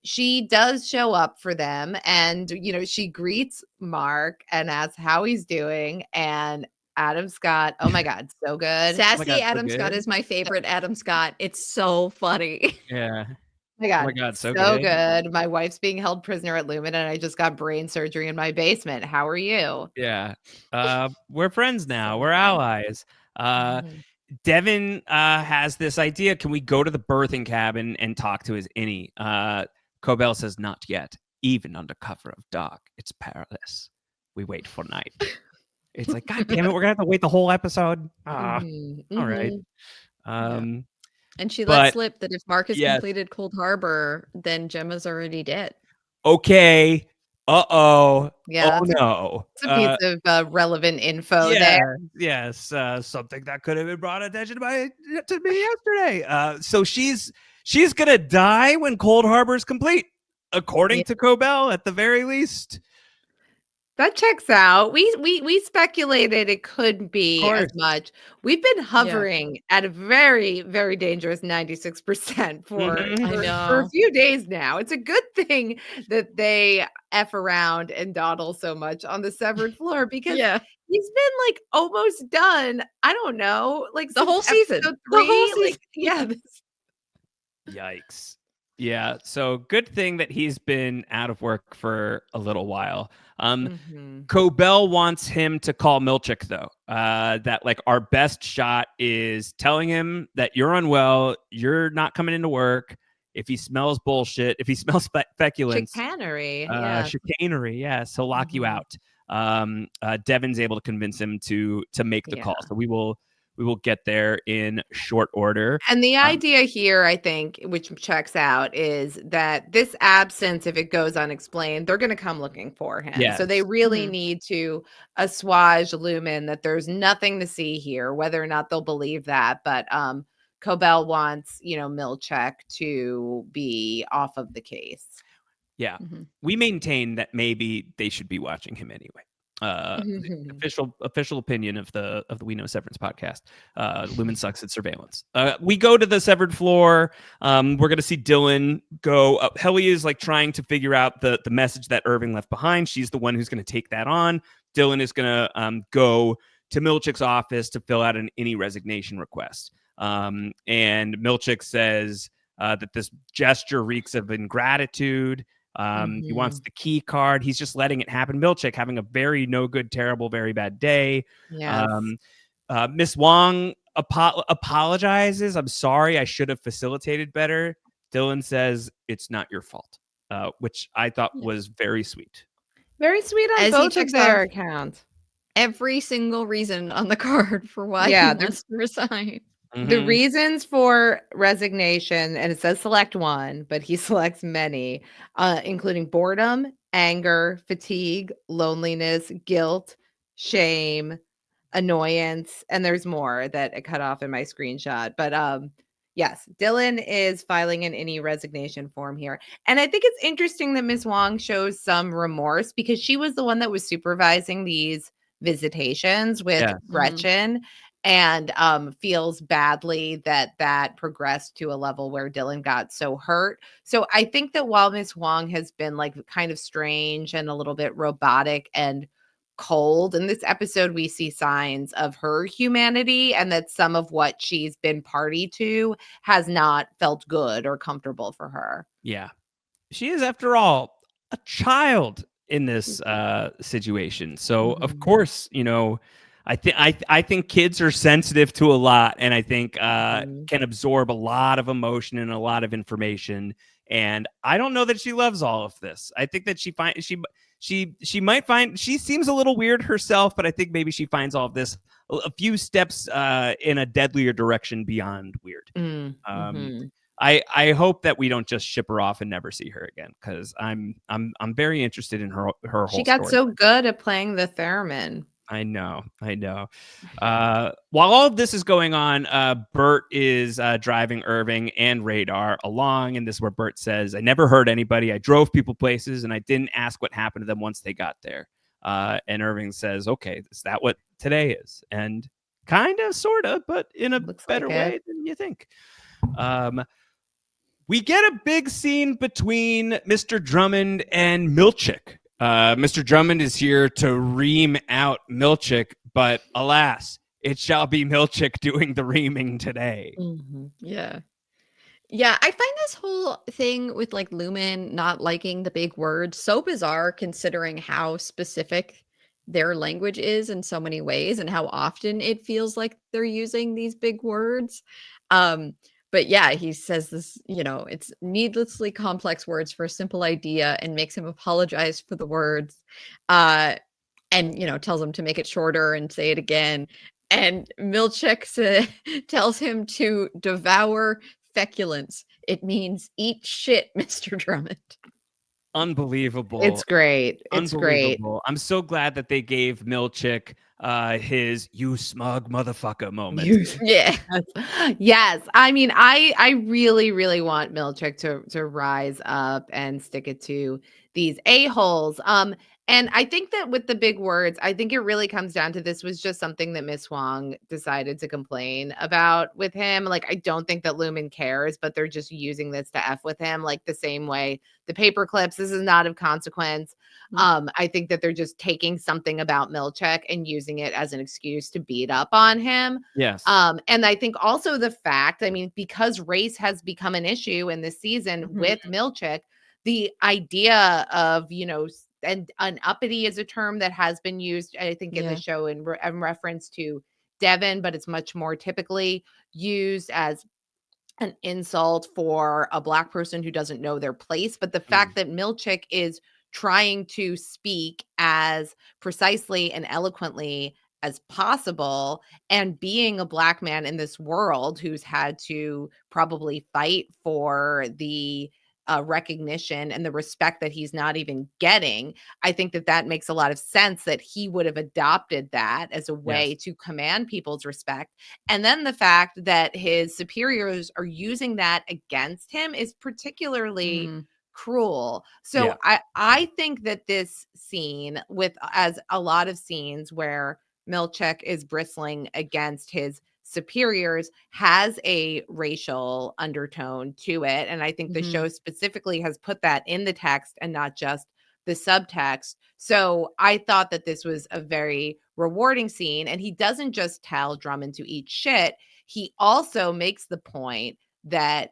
she does show up for them and, you know, she greets Mark and asks how he's doing. And Adam Scott. Oh my God, so good. Sassy Adam Scott is my favorite Adam Scott. It's so funny. Yeah. Oh my God, so good. My wife's being held prisoner at Lumon, and I just got brain surgery in my basement. How are you? Yeah. We're friends now. We're allies. Devin has this idea. Can we go to the birthing cabin and talk to his innie? Cobel says, not yet. Even under cover of dark, it's perilous. We wait for night. It's like, God damn it, we're going to have to wait the whole episode. All right. And she let slip that if Marcus completed Cold Harbor, then Gemma's already dead. Okay. Uh-oh. Yeah. Oh, no. It's a piece of relevant info there. Yes. Something that could have been brought attention to me yesterday. So she's going to die when Cold Harbor is complete, according to Cobel, at the very least. That checks out. We speculated it could be as much. We've been hovering at a very, very dangerous 96% for a few days now. It's a good thing that they F around and dawdle so much on the severed floor because he's been like almost done. I don't know, like the whole season. The whole season. Yikes. Yeah, so good thing that he's been out of work for a little while. Cobel wants him to call Milchick, though. That like our best shot is telling him that you're unwell, you're not coming into work. If he smells bullshit, if he smells feculence, chicanery, yes, he'll lock you out. Devin's able to convince him to make the call, so we will get there in short order. And the idea here, I think, which checks out, is that this absence, if it goes unexplained, they're going to come looking for him. Yes. So they really need to assuage Lumon that there's nothing to see here, whether or not they'll believe that. But Cobel wants, Milchick to be off of the case. Yeah. We maintain that maybe they should be watching him anyway. The official opinion of the We Know Severance podcast. Lumon sucks at surveillance. We go to the severed floor. We're gonna see Dylan go up. Helly is like trying to figure out the message that Irving left behind. She's the one who's gonna take that on. Dylan is gonna go to Milchick's office to fill out an innie resignation request. And Milchick says that this gesture reeks of ingratitude. He wants the key card. He's just letting it happen. Milchick having a very no good, terrible, very bad day. Yes. Miss Wang apologizes. I'm sorry. I should have facilitated better. Dylan says it's not your fault, which I thought was very sweet. Very sweet on both of their accounts. Every single reason on the card for why he wants to resign. The reasons for resignation, and it says select one, but he selects many, including boredom, anger, fatigue, loneliness, guilt, shame, annoyance, and there's more that I cut off in my screenshot. But yes, Dylan is filing an innie resignation form here. And I think it's interesting that Ms. Wang shows some remorse because she was the one that was supervising these visitations with Gretchen. And feels badly that progressed to a level where Dylan got so hurt. So I think that while Miss Wang has been like kind of strange and a little bit robotic and cold, in this episode we see signs of her humanity and that some of what she's been party to has not felt good or comfortable for her. Yeah. She is, after all, a child in this situation. So of course, I think kids are sensitive to a lot, and I think can absorb a lot of emotion and a lot of information. And I don't know that she loves all of this. I think that she might find she seems a little weird herself, but I think maybe she finds all of this a few steps in a deadlier direction beyond weird. I hope that we don't just ship her off and never see her again, because I'm very interested in her whole She got story. so good at playing the theremin. I know. While all of this is going on, Burt is driving Irving and Radar along, and this is where Burt says, I never hurt anybody. I drove people places, and I didn't ask what happened to them once they got there. And Irving says, okay, is that what today is? And kind of, sort of, but in a better way than you think. We get a big scene between Mr. Drummond and Milchick. Mr. Drummond is here to ream out Milchick, but alas, it shall be Milchick doing the reaming today. Yeah. Yeah, I find this whole thing with like Lumon not liking the big words so bizarre considering how specific their language is in so many ways and how often it feels like they're using these big words. Um, but yeah, he says this, it's needlessly complex words for a simple idea and makes him apologize for the words. And tells him to make it shorter and say it again. And Milchick tells him to devour feculence. It means eat shit, Mr. Drummond. Unbelievable. It's great. It's great. Unbelievable. I'm so glad that they gave Milchick his "you smug motherfucker" moment. Yeah. Yes. I mean, I really, really want Milchick to rise up and stick it to these a-holes. And I think that with the big words, I think it really comes down to this was just something that Miss Wang decided to complain about with him. Like, I don't think that Lumon cares, but they're just using this to F with him, like the same way the paper clips. This is not of consequence. I think that they're just taking something about Milchick and using it as an excuse to beat up on him. Yes. And I think also the fact, I mean, because race has become an issue in this season with Milchick, the idea of, and an uppity is a term that has been used, I think, in the show in reference to Devin, but it's much more typically used as an insult for a Black person who doesn't know their place. But the fact that Milchick is trying to speak as precisely and eloquently as possible, and being a Black man in this world who's had to probably fight for the recognition and the respect that he's not even getting, I think that that makes a lot of sense that he would have adopted that as a way to command people's respect. And then the fact that his superiors are using that against him is particularly cruel. So I think that this scene, with as a lot of scenes where Milchick is bristling against his superiors, has a racial undertone to it. And I think the show specifically has put that in the text and not just the subtext. So I thought that this was a very rewarding scene. And he doesn't just tell Drummond to eat shit. He also makes the point that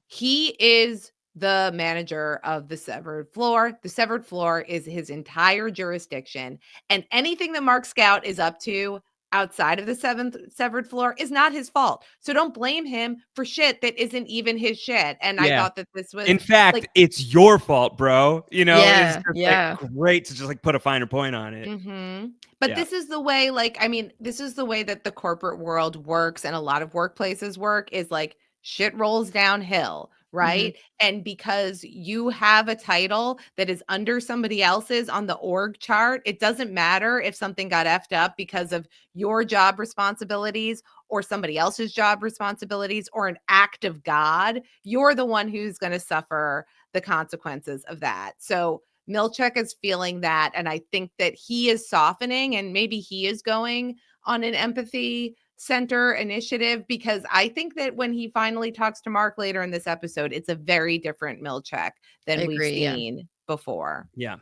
he is the manager of the severed floor. The severed floor is his entire jurisdiction. And anything that Mark Scout is up to outside of the severed floor is not his fault. So don't blame him for shit that isn't even his shit. And I thought that this was, in fact, like, it's your fault, bro. It's just like great to just like put a finer point on it. But this is the way, like, I mean, this is the way that the corporate world works, and a lot of workplaces work, is like shit rolls downhill. Right. And because you have a title that is under somebody else's on the org chart, it doesn't matter if something got effed up because of your job responsibilities or somebody else's job responsibilities or an act of God. You're the one who's going to suffer the consequences of that. So Milchick is feeling that. And I think that he is softening, and maybe he is going on an empathy center initiative, because I think that when he finally talks to Mark later in this episode, it's a very different Milchick than we've seen before. Yeah.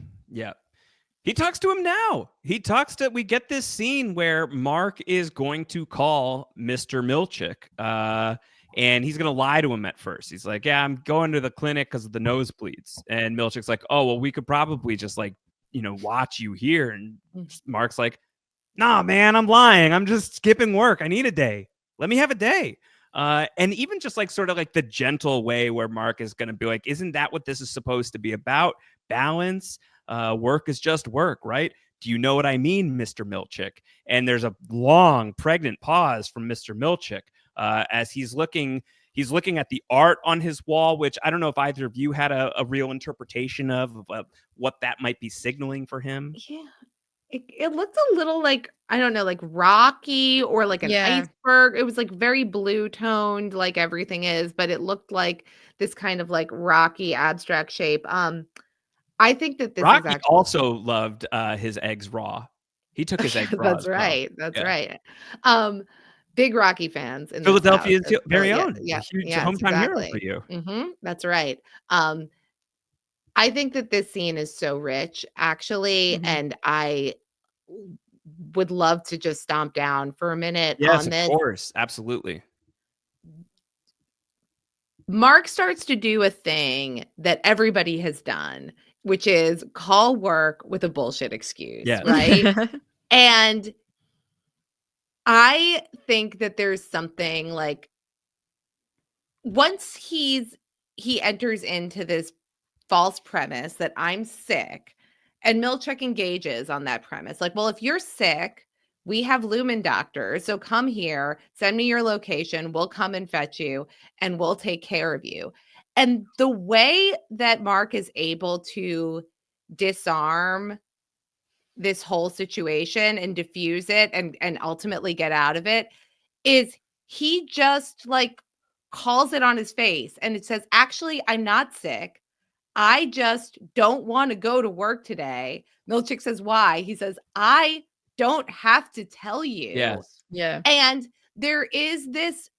He talks to him now. We get this scene where Mark is going to call Mr. Milchick, and he's going to lie to him at first. He's like, yeah, I'm going to the clinic because of the nosebleeds. And Milchick's like, oh, well, we could probably just like, watch you here. And Mark's like, nah, man, I'm lying. I'm just skipping work. I need a day. Let me have a day. And even just like sort of like the gentle way where Mark is going to be like, isn't that what this is supposed to be about? Balance. Work is just work, right? Do you know what I mean, Mr. Milchick? And there's a long, pregnant pause from Mr. Milchick as he's looking at the art on his wall, which I don't know if either of you had a real interpretation of what that might be signaling for him. Yeah. It looked a little like, I don't know, like rocky or like an iceberg. It was like very blue toned, like everything is, but it looked like this kind of like rocky abstract shape. I think that this Rocky is actually also loved his eggs raw. He took his eggs raw. That's right. Well. That's right. Big Rocky fans in Philadelphia's this house. very own. Yeah, Huge yes, hometown hero exactly. for you. That's right. I think that this scene is so rich, actually, and I would love to just stomp down for a minute Yes, on this. of course. Absolutely. Mark starts to do a thing that everybody has done, which is call work with a bullshit excuse, Yes. right? And I think that there's something like once he enters into this false premise that I'm sick, and Milchick engages on that premise. Like, well, if you're sick, we have Lumon doctors, so come here, send me your location, we'll come and fetch you, and we'll take care of you. And the way that Mark is able to disarm this whole situation and diffuse it and ultimately get out of it is he just like calls it on his face and it says, actually, I'm not sick. I just don't want to go to work today. Milchick says, why? He says, I don't have to tell you. Yes. Yeah. And there is this,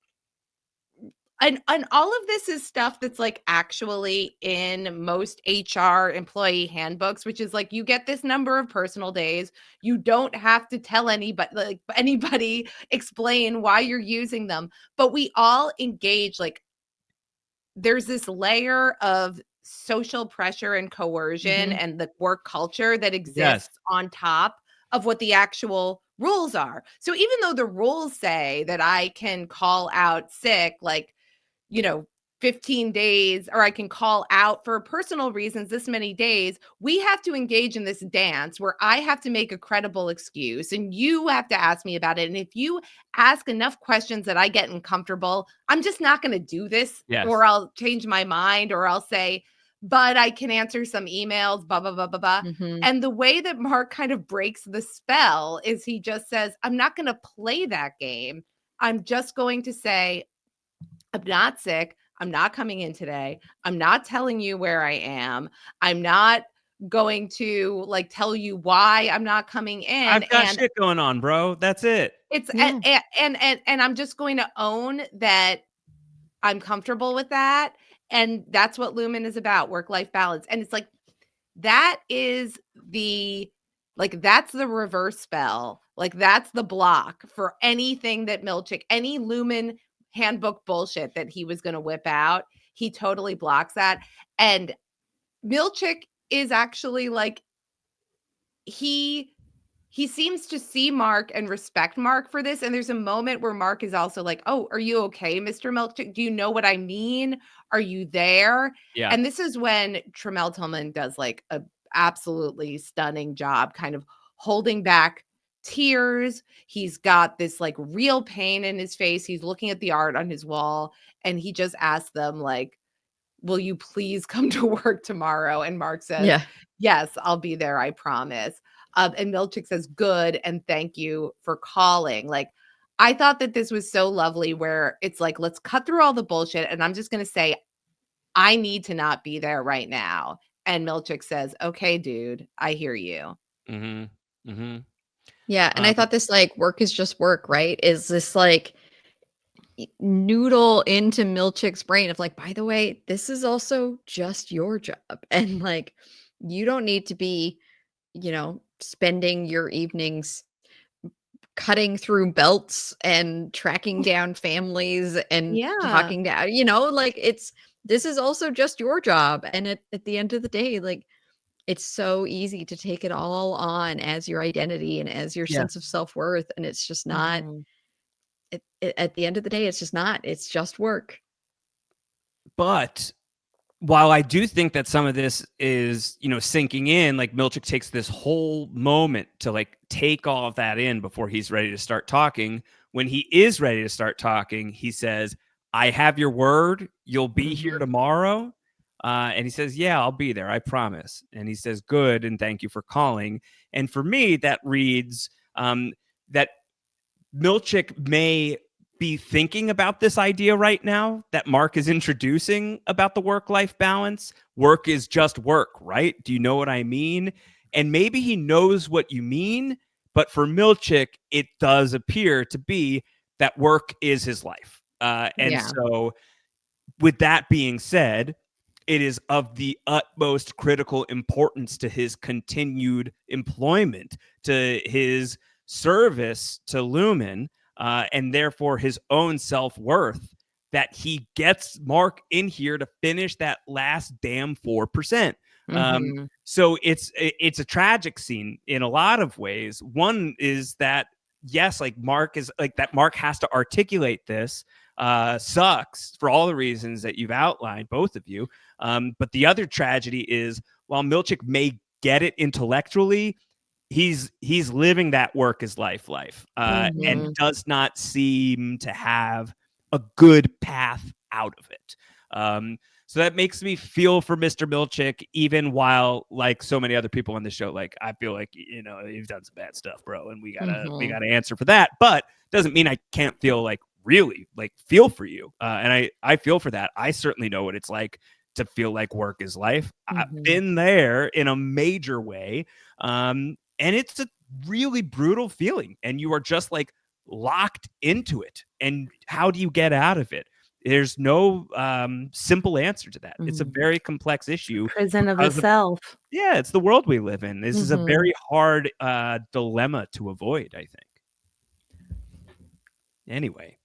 and all of this is stuff that's like actually in most HR employee handbooks, which is like you get this number of personal days. You don't have to tell anybody explain why you're using them. But we all engage, like there's this layer of social pressure and coercion and the work culture that exists on top of what the actual rules are. So even though the rules say that I can call out sick, like, 15 days, or I can call out for personal reasons this many days, we have to engage in this dance where I have to make a credible excuse and you have to ask me about it. And if you ask enough questions that I get uncomfortable, I'm just not going to do this, or I'll change my mind, or I'll say, but I can answer some emails, blah, blah, blah, blah, blah. And the way that Mark kind of breaks the spell is he just says, I'm not going to play that game. I'm just going to say, I'm not sick. I'm not coming in today. I'm not telling you where I am. I'm not going to like tell you why I'm not coming in. I've got shit going on, bro. That's it. It's and I'm just going to own that I'm comfortable with that. And that's what Lumon is about, work-life balance. And it's like that is that's the reverse spell. Like that's the block for anything that Milchick, any Lumon handbook bullshit that he was going to whip out. He totally blocks that. And Milchick is actually like, he seems to see Mark and respect Mark for this. And there's a moment where Mark is also like, oh, are you okay, Mr. Milchick? Do you know what I mean? Are you there? Yeah. And this is when Tremel Tillman does like a absolutely stunning job kind of holding back tears. He's got this like real pain in his face. He's looking at the art on his wall and he just asks them like, will you please come to work tomorrow? And Mark says, yes, I'll be there. I promise. And Milchick says, good. And thank you for calling. Like, I thought that this was so lovely where it's like, let's cut through all the bullshit. And I'm just going to say, I need to not be there right now. And Milchick says, okay, dude, I hear you. Yeah. And I thought this like work is just work, right? Is this like noodle into Milchick's brain of like, by the way, this is also just your job. And like, you don't need to be, spending your evenings cutting through belts and tracking down families and talking down, like this is also just your job. And at the end of the day, like, it's so easy to take it all on as your identity and as your sense of self-worth. And it's just not, at the end of the day, it's just not, it's just work. But while I do think that some of this is, sinking in, like Milchick takes this whole moment to like take all of that in before he's ready to start talking. When he is ready to start talking, he says, I have your word. You'll be here tomorrow. And he says, yeah, I'll be there. I promise. And he says, good. And thank you for calling. And for me, that reads that Milchick may be thinking about this idea right now that Mark is introducing about the work-life balance. Work is just work, right? Do you know what I mean? And maybe he knows what you mean, but for Milchick, it does appear to be that work is his life. So with that being said, it is of the utmost critical importance to his continued employment, to his service to Lumon, and therefore his own self-worth, that he gets Mark in here to finish that last damn 4%. So it's a tragic scene in a lot of ways. One is that, yes, like Mark has to articulate this, sucks for all the reasons that you've outlined, both of you. But the other tragedy is, while Milchick may get it intellectually, he's living that work as life, and does not seem to have a good path out of it. So that makes me feel for Mr. Milchick, even while, like so many other people on the show, like I feel like, you've done some bad stuff, bro, and we gotta answer for that. But doesn't mean I can't feel like really like feel for you. And I feel for that. I certainly know what it's like to feel like work is life. I've been there in a major way. And it's a really brutal feeling, and you are just like locked into it. And how do you get out of it? There's no simple answer to that. It's a very complex issue. Prison of the self. Yeah, it's the world we live in. This is a very hard dilemma to avoid, I think. Anyway.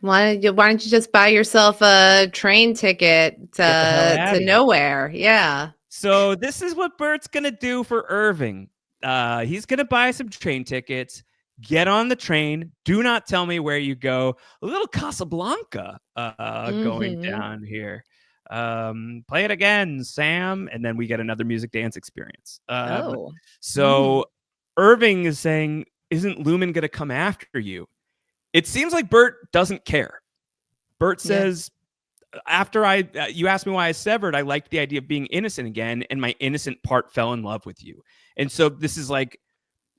Why don't you just buy yourself a train ticket to nowhere? Yeah. So this is what Burt's going to do for Irving. He's going to buy some train tickets, get on the train. Do not tell me where you go. A little Casablanca going down here. Play it again, Sam. And then we get another music dance experience. So Irving is saying, isn't Lumon going to come after you? It seems like Burt doesn't care. Burt says, after you asked me why I severed, I liked the idea of being innocent again, and my innocent part fell in love with you. And so this is like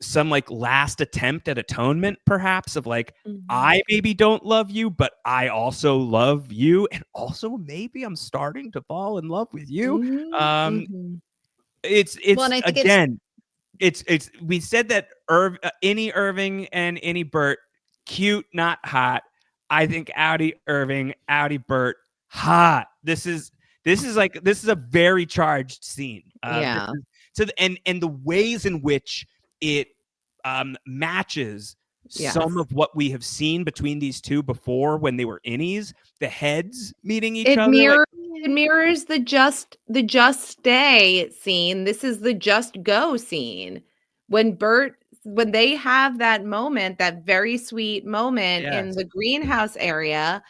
some like last attempt at atonement, perhaps, of like, I maybe don't love you, but I also love you. And also maybe I'm starting to fall in love with you. It's again, it's we said that Innie Irving and Innie Burt, cute, not hot. I think outie Irving, outie Burt, hot. This is a very charged scene. And the ways in which it matches some of what we have seen between these two before, when they were innies, the heads meeting each other. It mirrors the just stay scene. This is the just go scene. When they have that moment, that very sweet moment in the greenhouse area,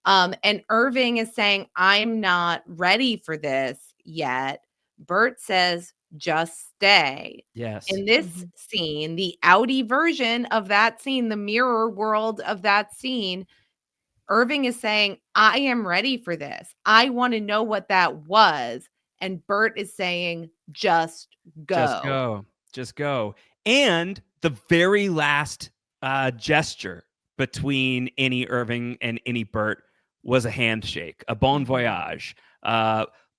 and Irving is saying, I'm not ready for this yet. Burt says, just stay. Yes. In this scene, the outie version of that scene, the mirror world of that scene, Irving is saying, I am ready for this. I want to know what that was. And Burt is saying, just go. Just go. And the very last gesture between Innie Irving and Innie Burt was a handshake, a bon voyage.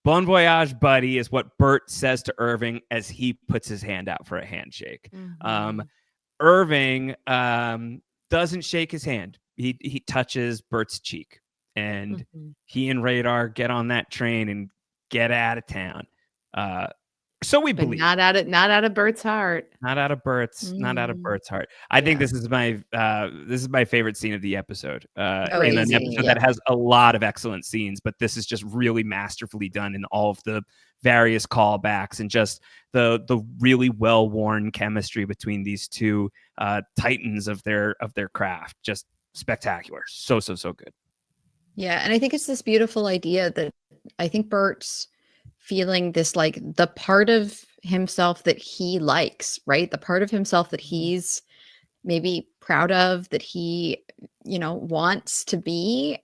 Bon voyage, buddy, is what Burt says to Irving as he puts his hand out for a handshake. Irving doesn't shake his hand. He touches Burt's cheek, and he and Radar get on that train and get out of town. So we believe, not out of Burt's heart. Not out of Burt's heart. I think this is my favorite scene of the episode. In an episode that has a lot of excellent scenes, but this is just really masterfully done in all of the various callbacks and just the really well-worn chemistry between these two titans of their craft. Just spectacular. So good. Yeah, and I think it's this beautiful idea that I think Burt's feeling this, like, the part of himself that he likes, right? The part of himself that he's maybe proud of, that he, wants to be,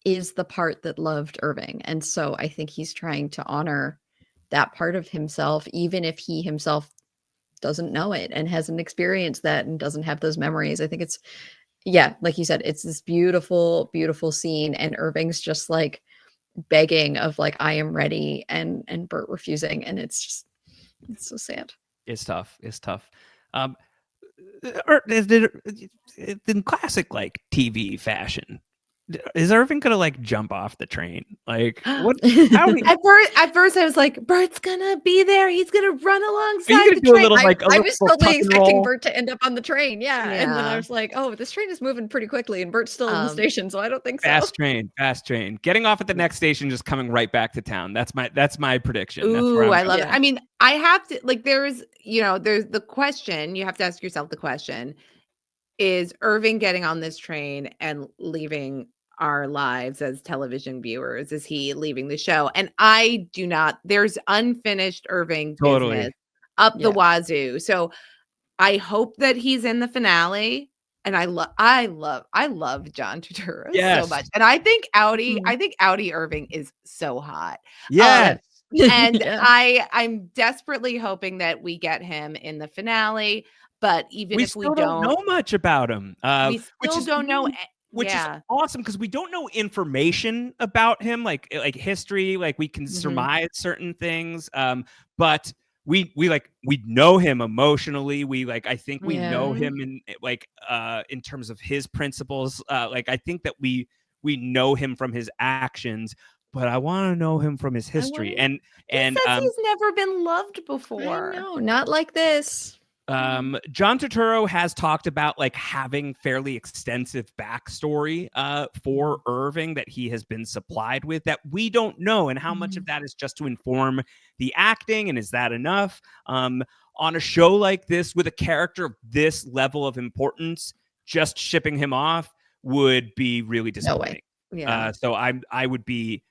is the part that loved Irving. And so I think he's trying to honor that part of himself, even if he himself doesn't know it and hasn't experienced that and doesn't have those memories. I think it's, like you said, it's this beautiful, beautiful scene. And Irving's just like begging of like, I am ready, and Burt refusing. And it's so sad. It's tough. In classic like TV fashion, Is Irving gonna like jump off the train? Like what? How At first, I was like, Bert's gonna be there. He's gonna run alongside gonna the do train. I was totally expecting roll? Burt to end up on the train. Yeah. And then I was like, oh, this train is moving pretty quickly and Bert's still in the station, so I don't think so. Fast train. Getting off at the next station, just coming right back to town. That's my prediction. Ooh, I love it. I mean, I have to like there's the question, you have to ask yourself the question, is Irving getting on this train and leaving our lives as television viewers? Is he leaving the show? And I do not. There's unfinished Irving business up the wazoo. So I hope that he's in the finale. And I love John Turturro so much. And I think Outie Irving is so hot. Yes. And I'm desperately hoping that we get him in the finale. But even if we don't know much about him, we still don't know, which is awesome because we don't know information about him, like history. Like we can surmise certain things, but we know him emotionally. I think we know him in terms of his principles. I think that we know him from his actions. But I want to know him from his history. And he says he's never been loved before. No, not like this. John Turturro has talked about having fairly extensive backstory for Irving that he has been supplied with that we don't know, and how much of that is just to inform the acting, and is that enough? On a show like this with a character of this level of importance, just shipping him off would be really disappointing. No way. Yeah. So I'd be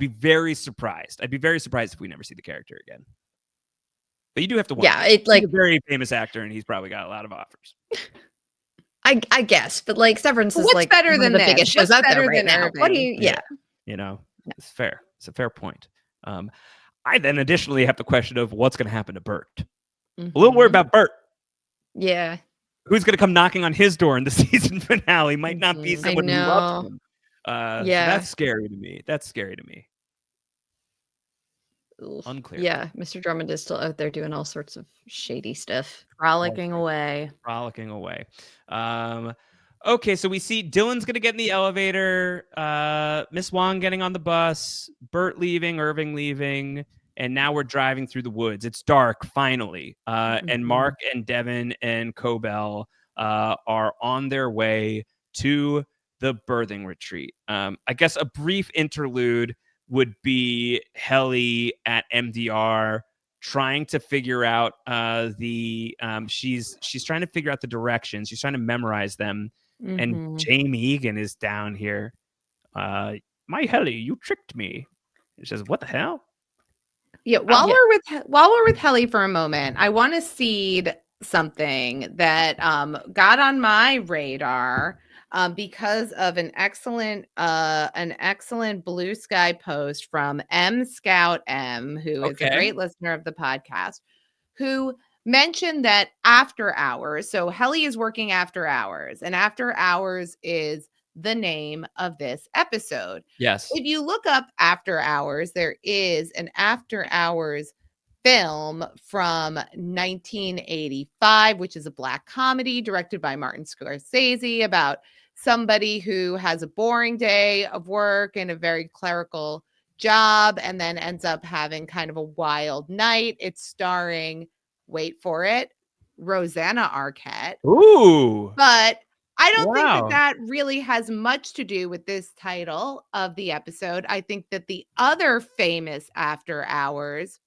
very surprised. I'd be very surprised if we never see the character again. But you do have to watch. Yeah, he's a very famous actor, and he's probably got a lot of offers. I guess, but Severance is better than the biggest shows out there right now. Irving? What do you? Yeah, it's fair. It's a fair point. I then additionally have the question of what's going to happen to Burt. A little worried about Burt. Yeah, who's going to come knocking on his door in the season finale? Might not be someone who loves him. So that's scary to me. Unclear. Yeah, Mr. Drummond is still out there doing all sorts of shady stuff. Frolicking away. Okay, so we see Dylan's going to get in the elevator, Miss Wang getting on the bus, Burt leaving, Irving leaving, and now we're driving through the woods. It's dark, finally. And Mark and Devin and Cobel are on their way to the birthing retreat. I guess a brief interlude would be Helly at MDR trying to figure out she's trying to figure out the directions. She's trying to memorize them. And Jamie Egan is down here. My Helly, you tricked me. She says, "What the hell?" Yeah. While we're with Helly for a moment, I want to seed something that got on my radar. Because of an excellent Blue Sky post from M Scout M, who is a great listener of the podcast, who mentioned that after hours. So Helly is working after hours, and after hours is the name of this episode. Yes. If you look up after hours, there is an after hours film from 1985, which is a black comedy directed by Martin Scorsese about somebody who has a boring day of work and a very clerical job and then ends up having kind of a wild night. It's starring, wait for it, Rosanna Arquette. Ooh. But I don't think that really has much to do with this title of the episode. I think that the other famous after hours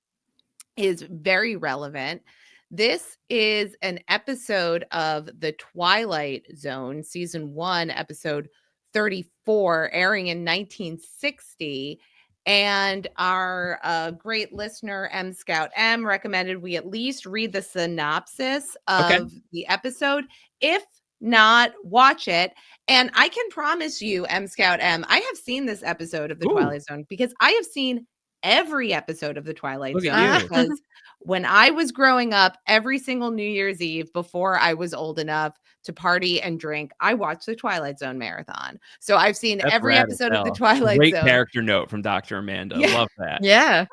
is very relevant. This is an episode of The Twilight Zone, season 1, episode 34, airing in 1960. And our great listener, M Scout M, recommended we at least read the synopsis of the episode. If not, watch it. And I can promise you, M Scout M, I have seen this episode of The Twilight Zone because I have seen every episode of The Twilight Zone. Because when I was growing up, every single New Year's Eve before I was old enough to party and drink, I watched the Twilight Zone marathon. So I've seen every episode of The Twilight Zone. Great character note from Dr. Amanda. Love that. Yeah.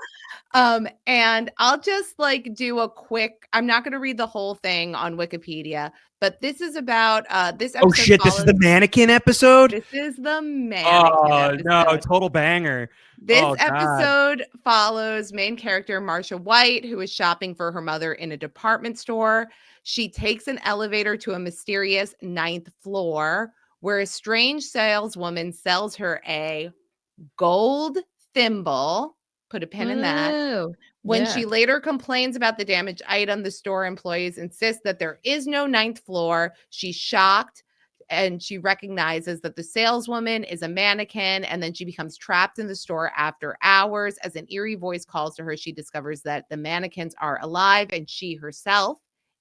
And I'll just do a quick, I'm not going to read the whole thing on Wikipedia, But this is about this episode. Oh shit! This is the mannequin episode. This is the mannequin episode. No, total banger. This episode follows main character Marcia White, who is shopping for her mother in a department store. She takes an elevator to a mysterious 9th floor where a strange saleswoman sells her a gold thimble. Put a pin in that. When she later complains about the damaged item, the store employees insist that there is no 9th floor. She's shocked. And she recognizes that the saleswoman is a mannequin, and then she becomes trapped in the store after hours. As an eerie voice calls to her, she discovers that the mannequins are alive, and she herself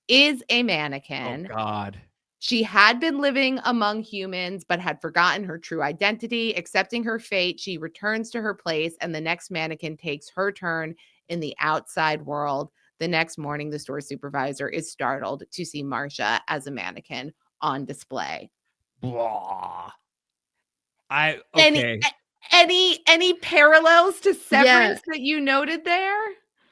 is a mannequin. Oh, God. She had been living among humans, but had forgotten her true identity. Accepting her fate, she returns to her place, and the next mannequin takes her turn in the outside world. The next morning, the store supervisor is startled to see Marcia as a mannequin on display. Blah. Any parallels to Severance that you noted there?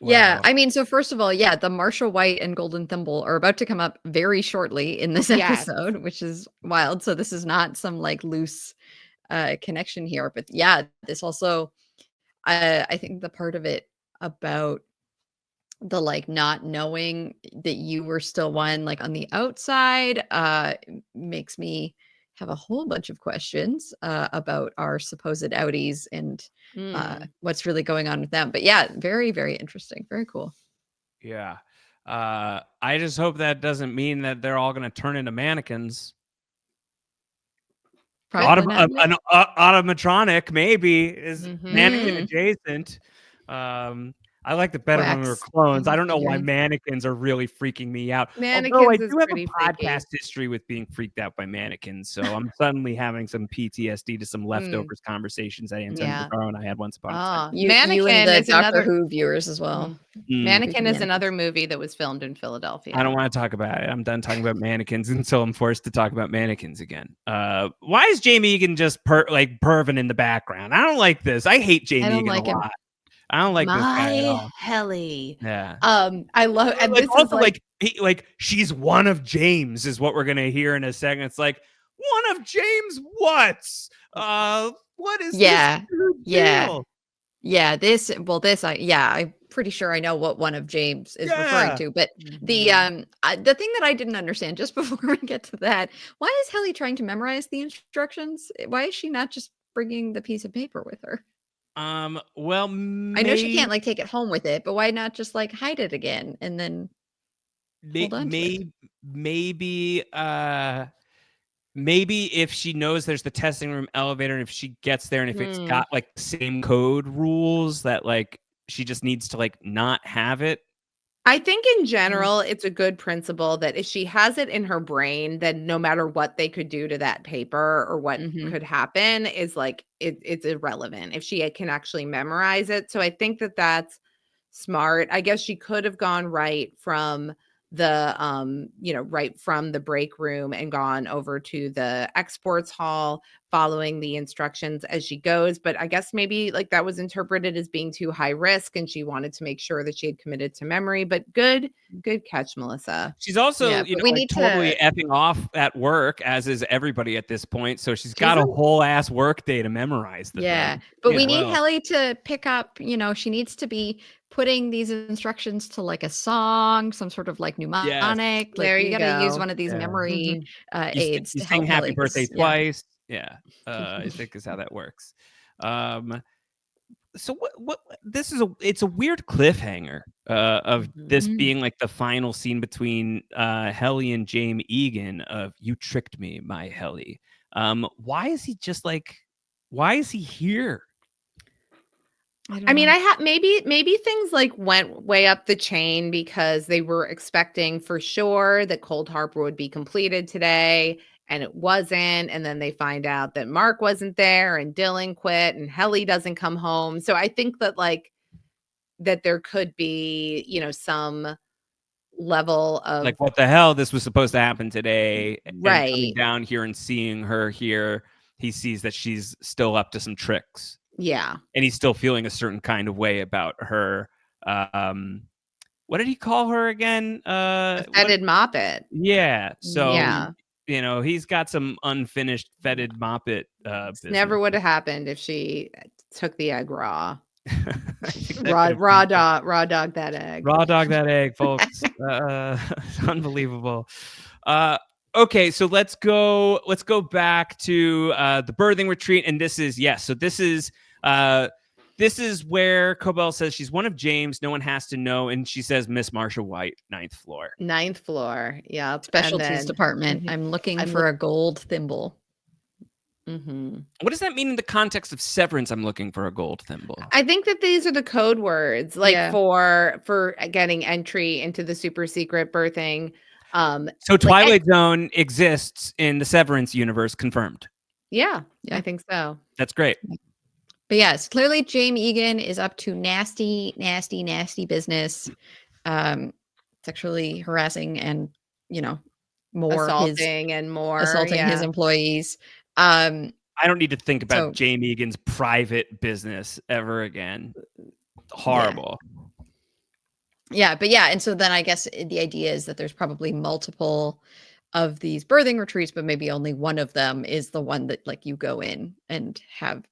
Wow. Yeah, I mean, so first of all, the Marcia White and Golden Thimble are about to come up very shortly in this episode, which is wild. So this is not some like loose connection here, but this also, I think the part of it about the like not knowing that you were still one like on the outside makes me have a whole bunch of questions about our supposed outies and what's really going on with them. But very, very interesting. Very cool. Yeah. I just hope that doesn't mean that they're all going to turn into mannequins. Automatronic maybe is mannequin adjacent. I liked it better when we were clones. I don't know why mannequins are really freaking me out. Although I do have a podcast history with being freaked out by mannequins, so I'm suddenly having some PTSD to some leftovers conversations that Anton and I had once upon a time. Mannequin is Doctor Who viewers as well. Mannequin is another movie that was filmed in Philadelphia. I don't want to talk about it. I'm done talking about mannequins until I'm forced to talk about mannequins again. Why is Jamie Egan just perving in the background? I don't like this. I hate Jamie Egan a lot. I don't like this guy at all. Helly. Yeah. I love and like, this also is like she's one of James is what we're gonna hear in a second. It's like one of James what? What is this deal? I'm pretty sure I know what one of James is referring to. But the thing that I didn't understand just before we get to that, why is Helly trying to memorize the instructions? Why is she not just bringing the piece of paper with her? Well, I know she can't like take it home with it, but why not just like hide it again and then hold on to it? Maybe if she knows there's the testing room elevator, and if she gets there, and if it's got like the same code rules, that like she just needs to like not have it. I think in general, it's a good principle that if she has it in her brain, then no matter what they could do to that paper or what could happen is like, it's irrelevant if she can actually memorize it. So I think that that's smart. I guess she could have gone right from the, right from the break room and gone over to the exports hall following the instructions as she goes. But I guess maybe like that was interpreted as being too high risk and she wanted to make sure that she had committed to memory. But good catch, Melissa. She's also, totally effing off at work, as is everybody at this point. So she's got a whole ass work day to memorize the thing. But we need Helly to pick up, she needs to be putting these instructions to like a song, some sort of like mnemonic. Like you gotta use one of these memory aids. You sing happy birthday twice. I think is how that works. So what it's a weird cliffhanger of this being like the final scene between Helly and Jamie Egan of "You tricked me, my Helly." Why is he here? I mean, maybe things like went way up the chain because they were expecting for sure that Cold Harbor would be completed today, and it wasn't. And then they find out that Mark wasn't there, and Dylan quit, and Helly doesn't come home. So I think that that there could be, some level of like, what the hell? This was supposed to happen today, right? And coming down here and seeing her here, he sees that she's still up to some tricks. Yeah. And he's still feeling a certain kind of way about her what did he call her again? A fetid moppet. Yeah. So, Yeah. you know, he's got some unfinished fetid moppet. Never would have happened if she took the egg raw. raw dog that egg. Raw dog that egg, folks. Unbelievable. Okay, so let's go back to the birthing retreat, and this is where Cobel says she's one of James. No one has to know, and she says Miss Marsha White, 9th floor. 9th floor, yeah. Specialties department. I'm looking for a gold thimble. What does that mean in the context of Severance? I'm looking for a gold thimble. I think that these are the code words, like for getting entry into the super secret birthing. So Twilight Zone exists in the Severance universe, confirmed. Yeah, I think so. That's great. But yes, clearly Jamie Egan is up to nasty business, sexually harassing and, you know, assaulting his employees. I don't need to think about Jamie Egan's private business ever again. Horrible. Yeah, but yeah, and so then I guess the idea is that there's probably multiple of these birthing retreats, but maybe only one of them is the one that like you go in and have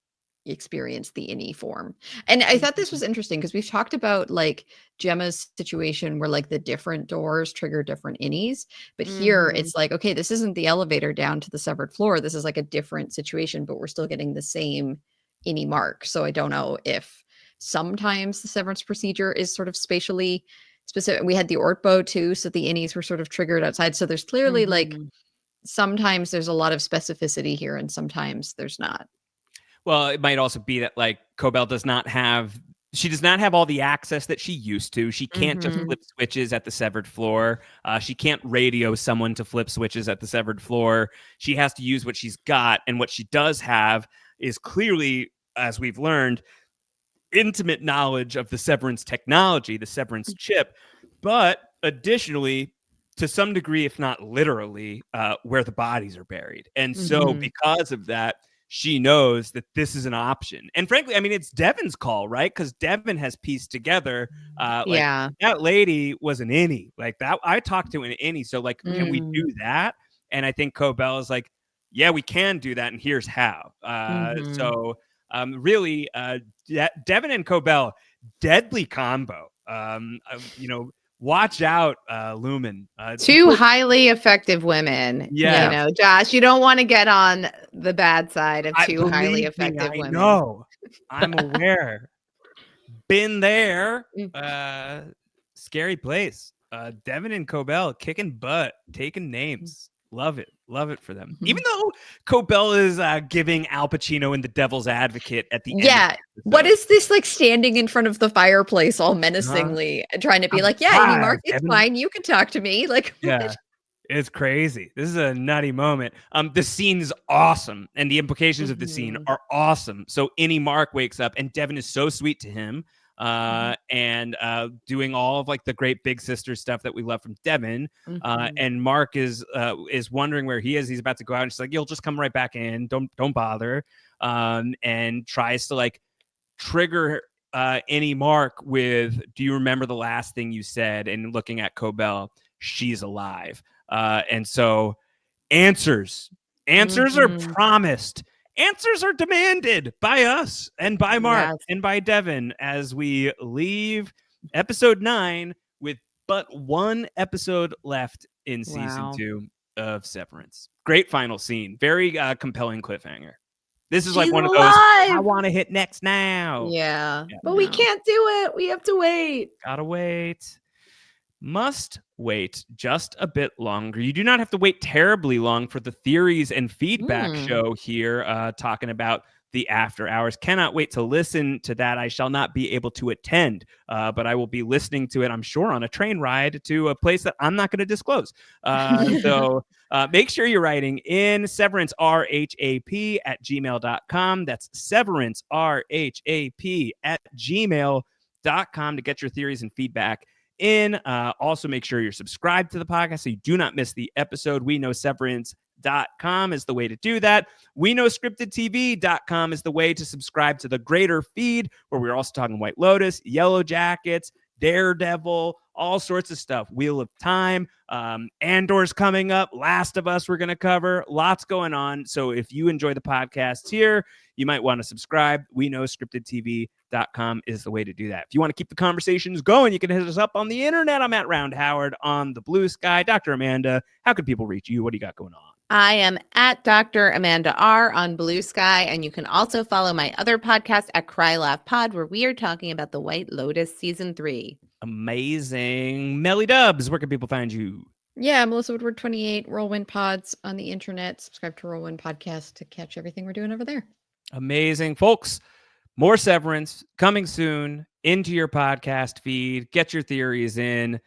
experience the innie form. And I thought this was interesting because we've talked about like Gemma's situation where like the different doors trigger different innies, but here it's like, okay, this isn't the elevator down to the severed floor. This is like a different situation, but we're still getting the same innie mark. So I don't know if sometimes the severance procedure is sort of spatially specific. We had the Ortbo too, so the innies were sort of triggered outside. So there's clearly like sometimes there's a lot of specificity here and sometimes there's not. Well, it might also be that like Cobel does not have all the access that she used to. She can't just flip switches at the severed floor. She can't radio someone to flip switches at the severed floor. She has to use what she's got. And what she does have is clearly, as we've learned, intimate knowledge of the severance technology, the severance chip, but additionally, to some degree, if not literally, where the bodies are buried. And so because of that, she knows that this is an option. And frankly, I mean, it's Devin's call, right? Because Devin has pieced together, that lady was an innie. Like that, I talked to an innie. So like, can we do that? And I think Cobel is like, yeah, we can do that. And here's how. So really, Devin and Cobel, deadly combo. Watch out, Lumon. Two highly effective women. Yeah. You know, Josh, you don't want to get on the bad side of two highly effective women. No, I'm aware. Been there. Scary place. Devin and Cobel kicking butt, taking names. Love it. Love it for them. Even though Cobel is giving Al Pacino in The Devil's Advocate at the end. Yeah. What is this like standing in front of the fireplace all menacingly trying to be like, yeah, Mark, it's fine. You can talk to me. Like, yeah, it's crazy. This is a nutty moment. The scene is awesome. And the implications of the scene are awesome. So Innie Mark wakes up and Devin is so sweet to him. And doing all of like the great big sister stuff that we love from Devin. And Mark is wondering where he is. He's about to go out and she's like, you'll just come right back in. Don't bother. And tries to like trigger Innie Mark with, do you remember the last thing you said? And looking at Cobel, she's alive. And so answers are promised. Answers are demanded by us and by Mark and by Devin as we leave episode 9 with but one episode left in season 2 of Severance. Great final scene. Very compelling cliffhanger. This is like one of those, I want to hit next now. Yeah. But we can't do it. We have to wait. Gotta wait. Must wait just a bit longer. You do not have to wait terribly long for the theories and feedback show here, talking about the after hours. Cannot wait to listen to that. I shall not be able to attend, but I will be listening to it, I'm sure, on a train ride to a place that I'm not going to disclose. So make sure you're writing in Severance RHAP at gmail.com. That's Severance RHAP at gmail.com to get your theories and feedback in. Also make sure you're subscribed to the podcast so you do not miss the episode. We Know Severance.com is the way to do that. We Know ScriptedTV.com is the way to subscribe to the greater feed, where we're also talking White Lotus, Yellow Jackets, Daredevil, all sorts of stuff. Wheel of Time, Andor's coming up, Last of Us we're going to cover, lots going on. So if you enjoy the podcast here, you might want to subscribe. We know scriptedtv.com is the way to do that. If you want to keep the conversations going, you can hit us up on the internet. I'm at Round Howard on the Blue Sky. Dr. Amanda, how can people reach you? What do you got going on? I am at Dr. Amanda R on Blue Sky, and you can also follow my other podcast at Cry Laugh Pod, where we are talking about The White Lotus Season 3. Amazing. Melly Dubs, where can people find you? Yeah, Melissa Woodward 28, Whirlwind Pods on the internet. Subscribe to Whirlwind Podcast to catch everything we're doing over there. Amazing. Folks, more Severance coming soon into your podcast feed. Get your theories in.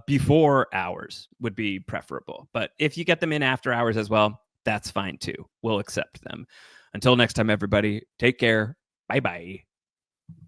Before hours would be preferable. But if you get them in after hours as well, that's fine too. We'll accept them. Until next time, everybody, take care. Bye-bye.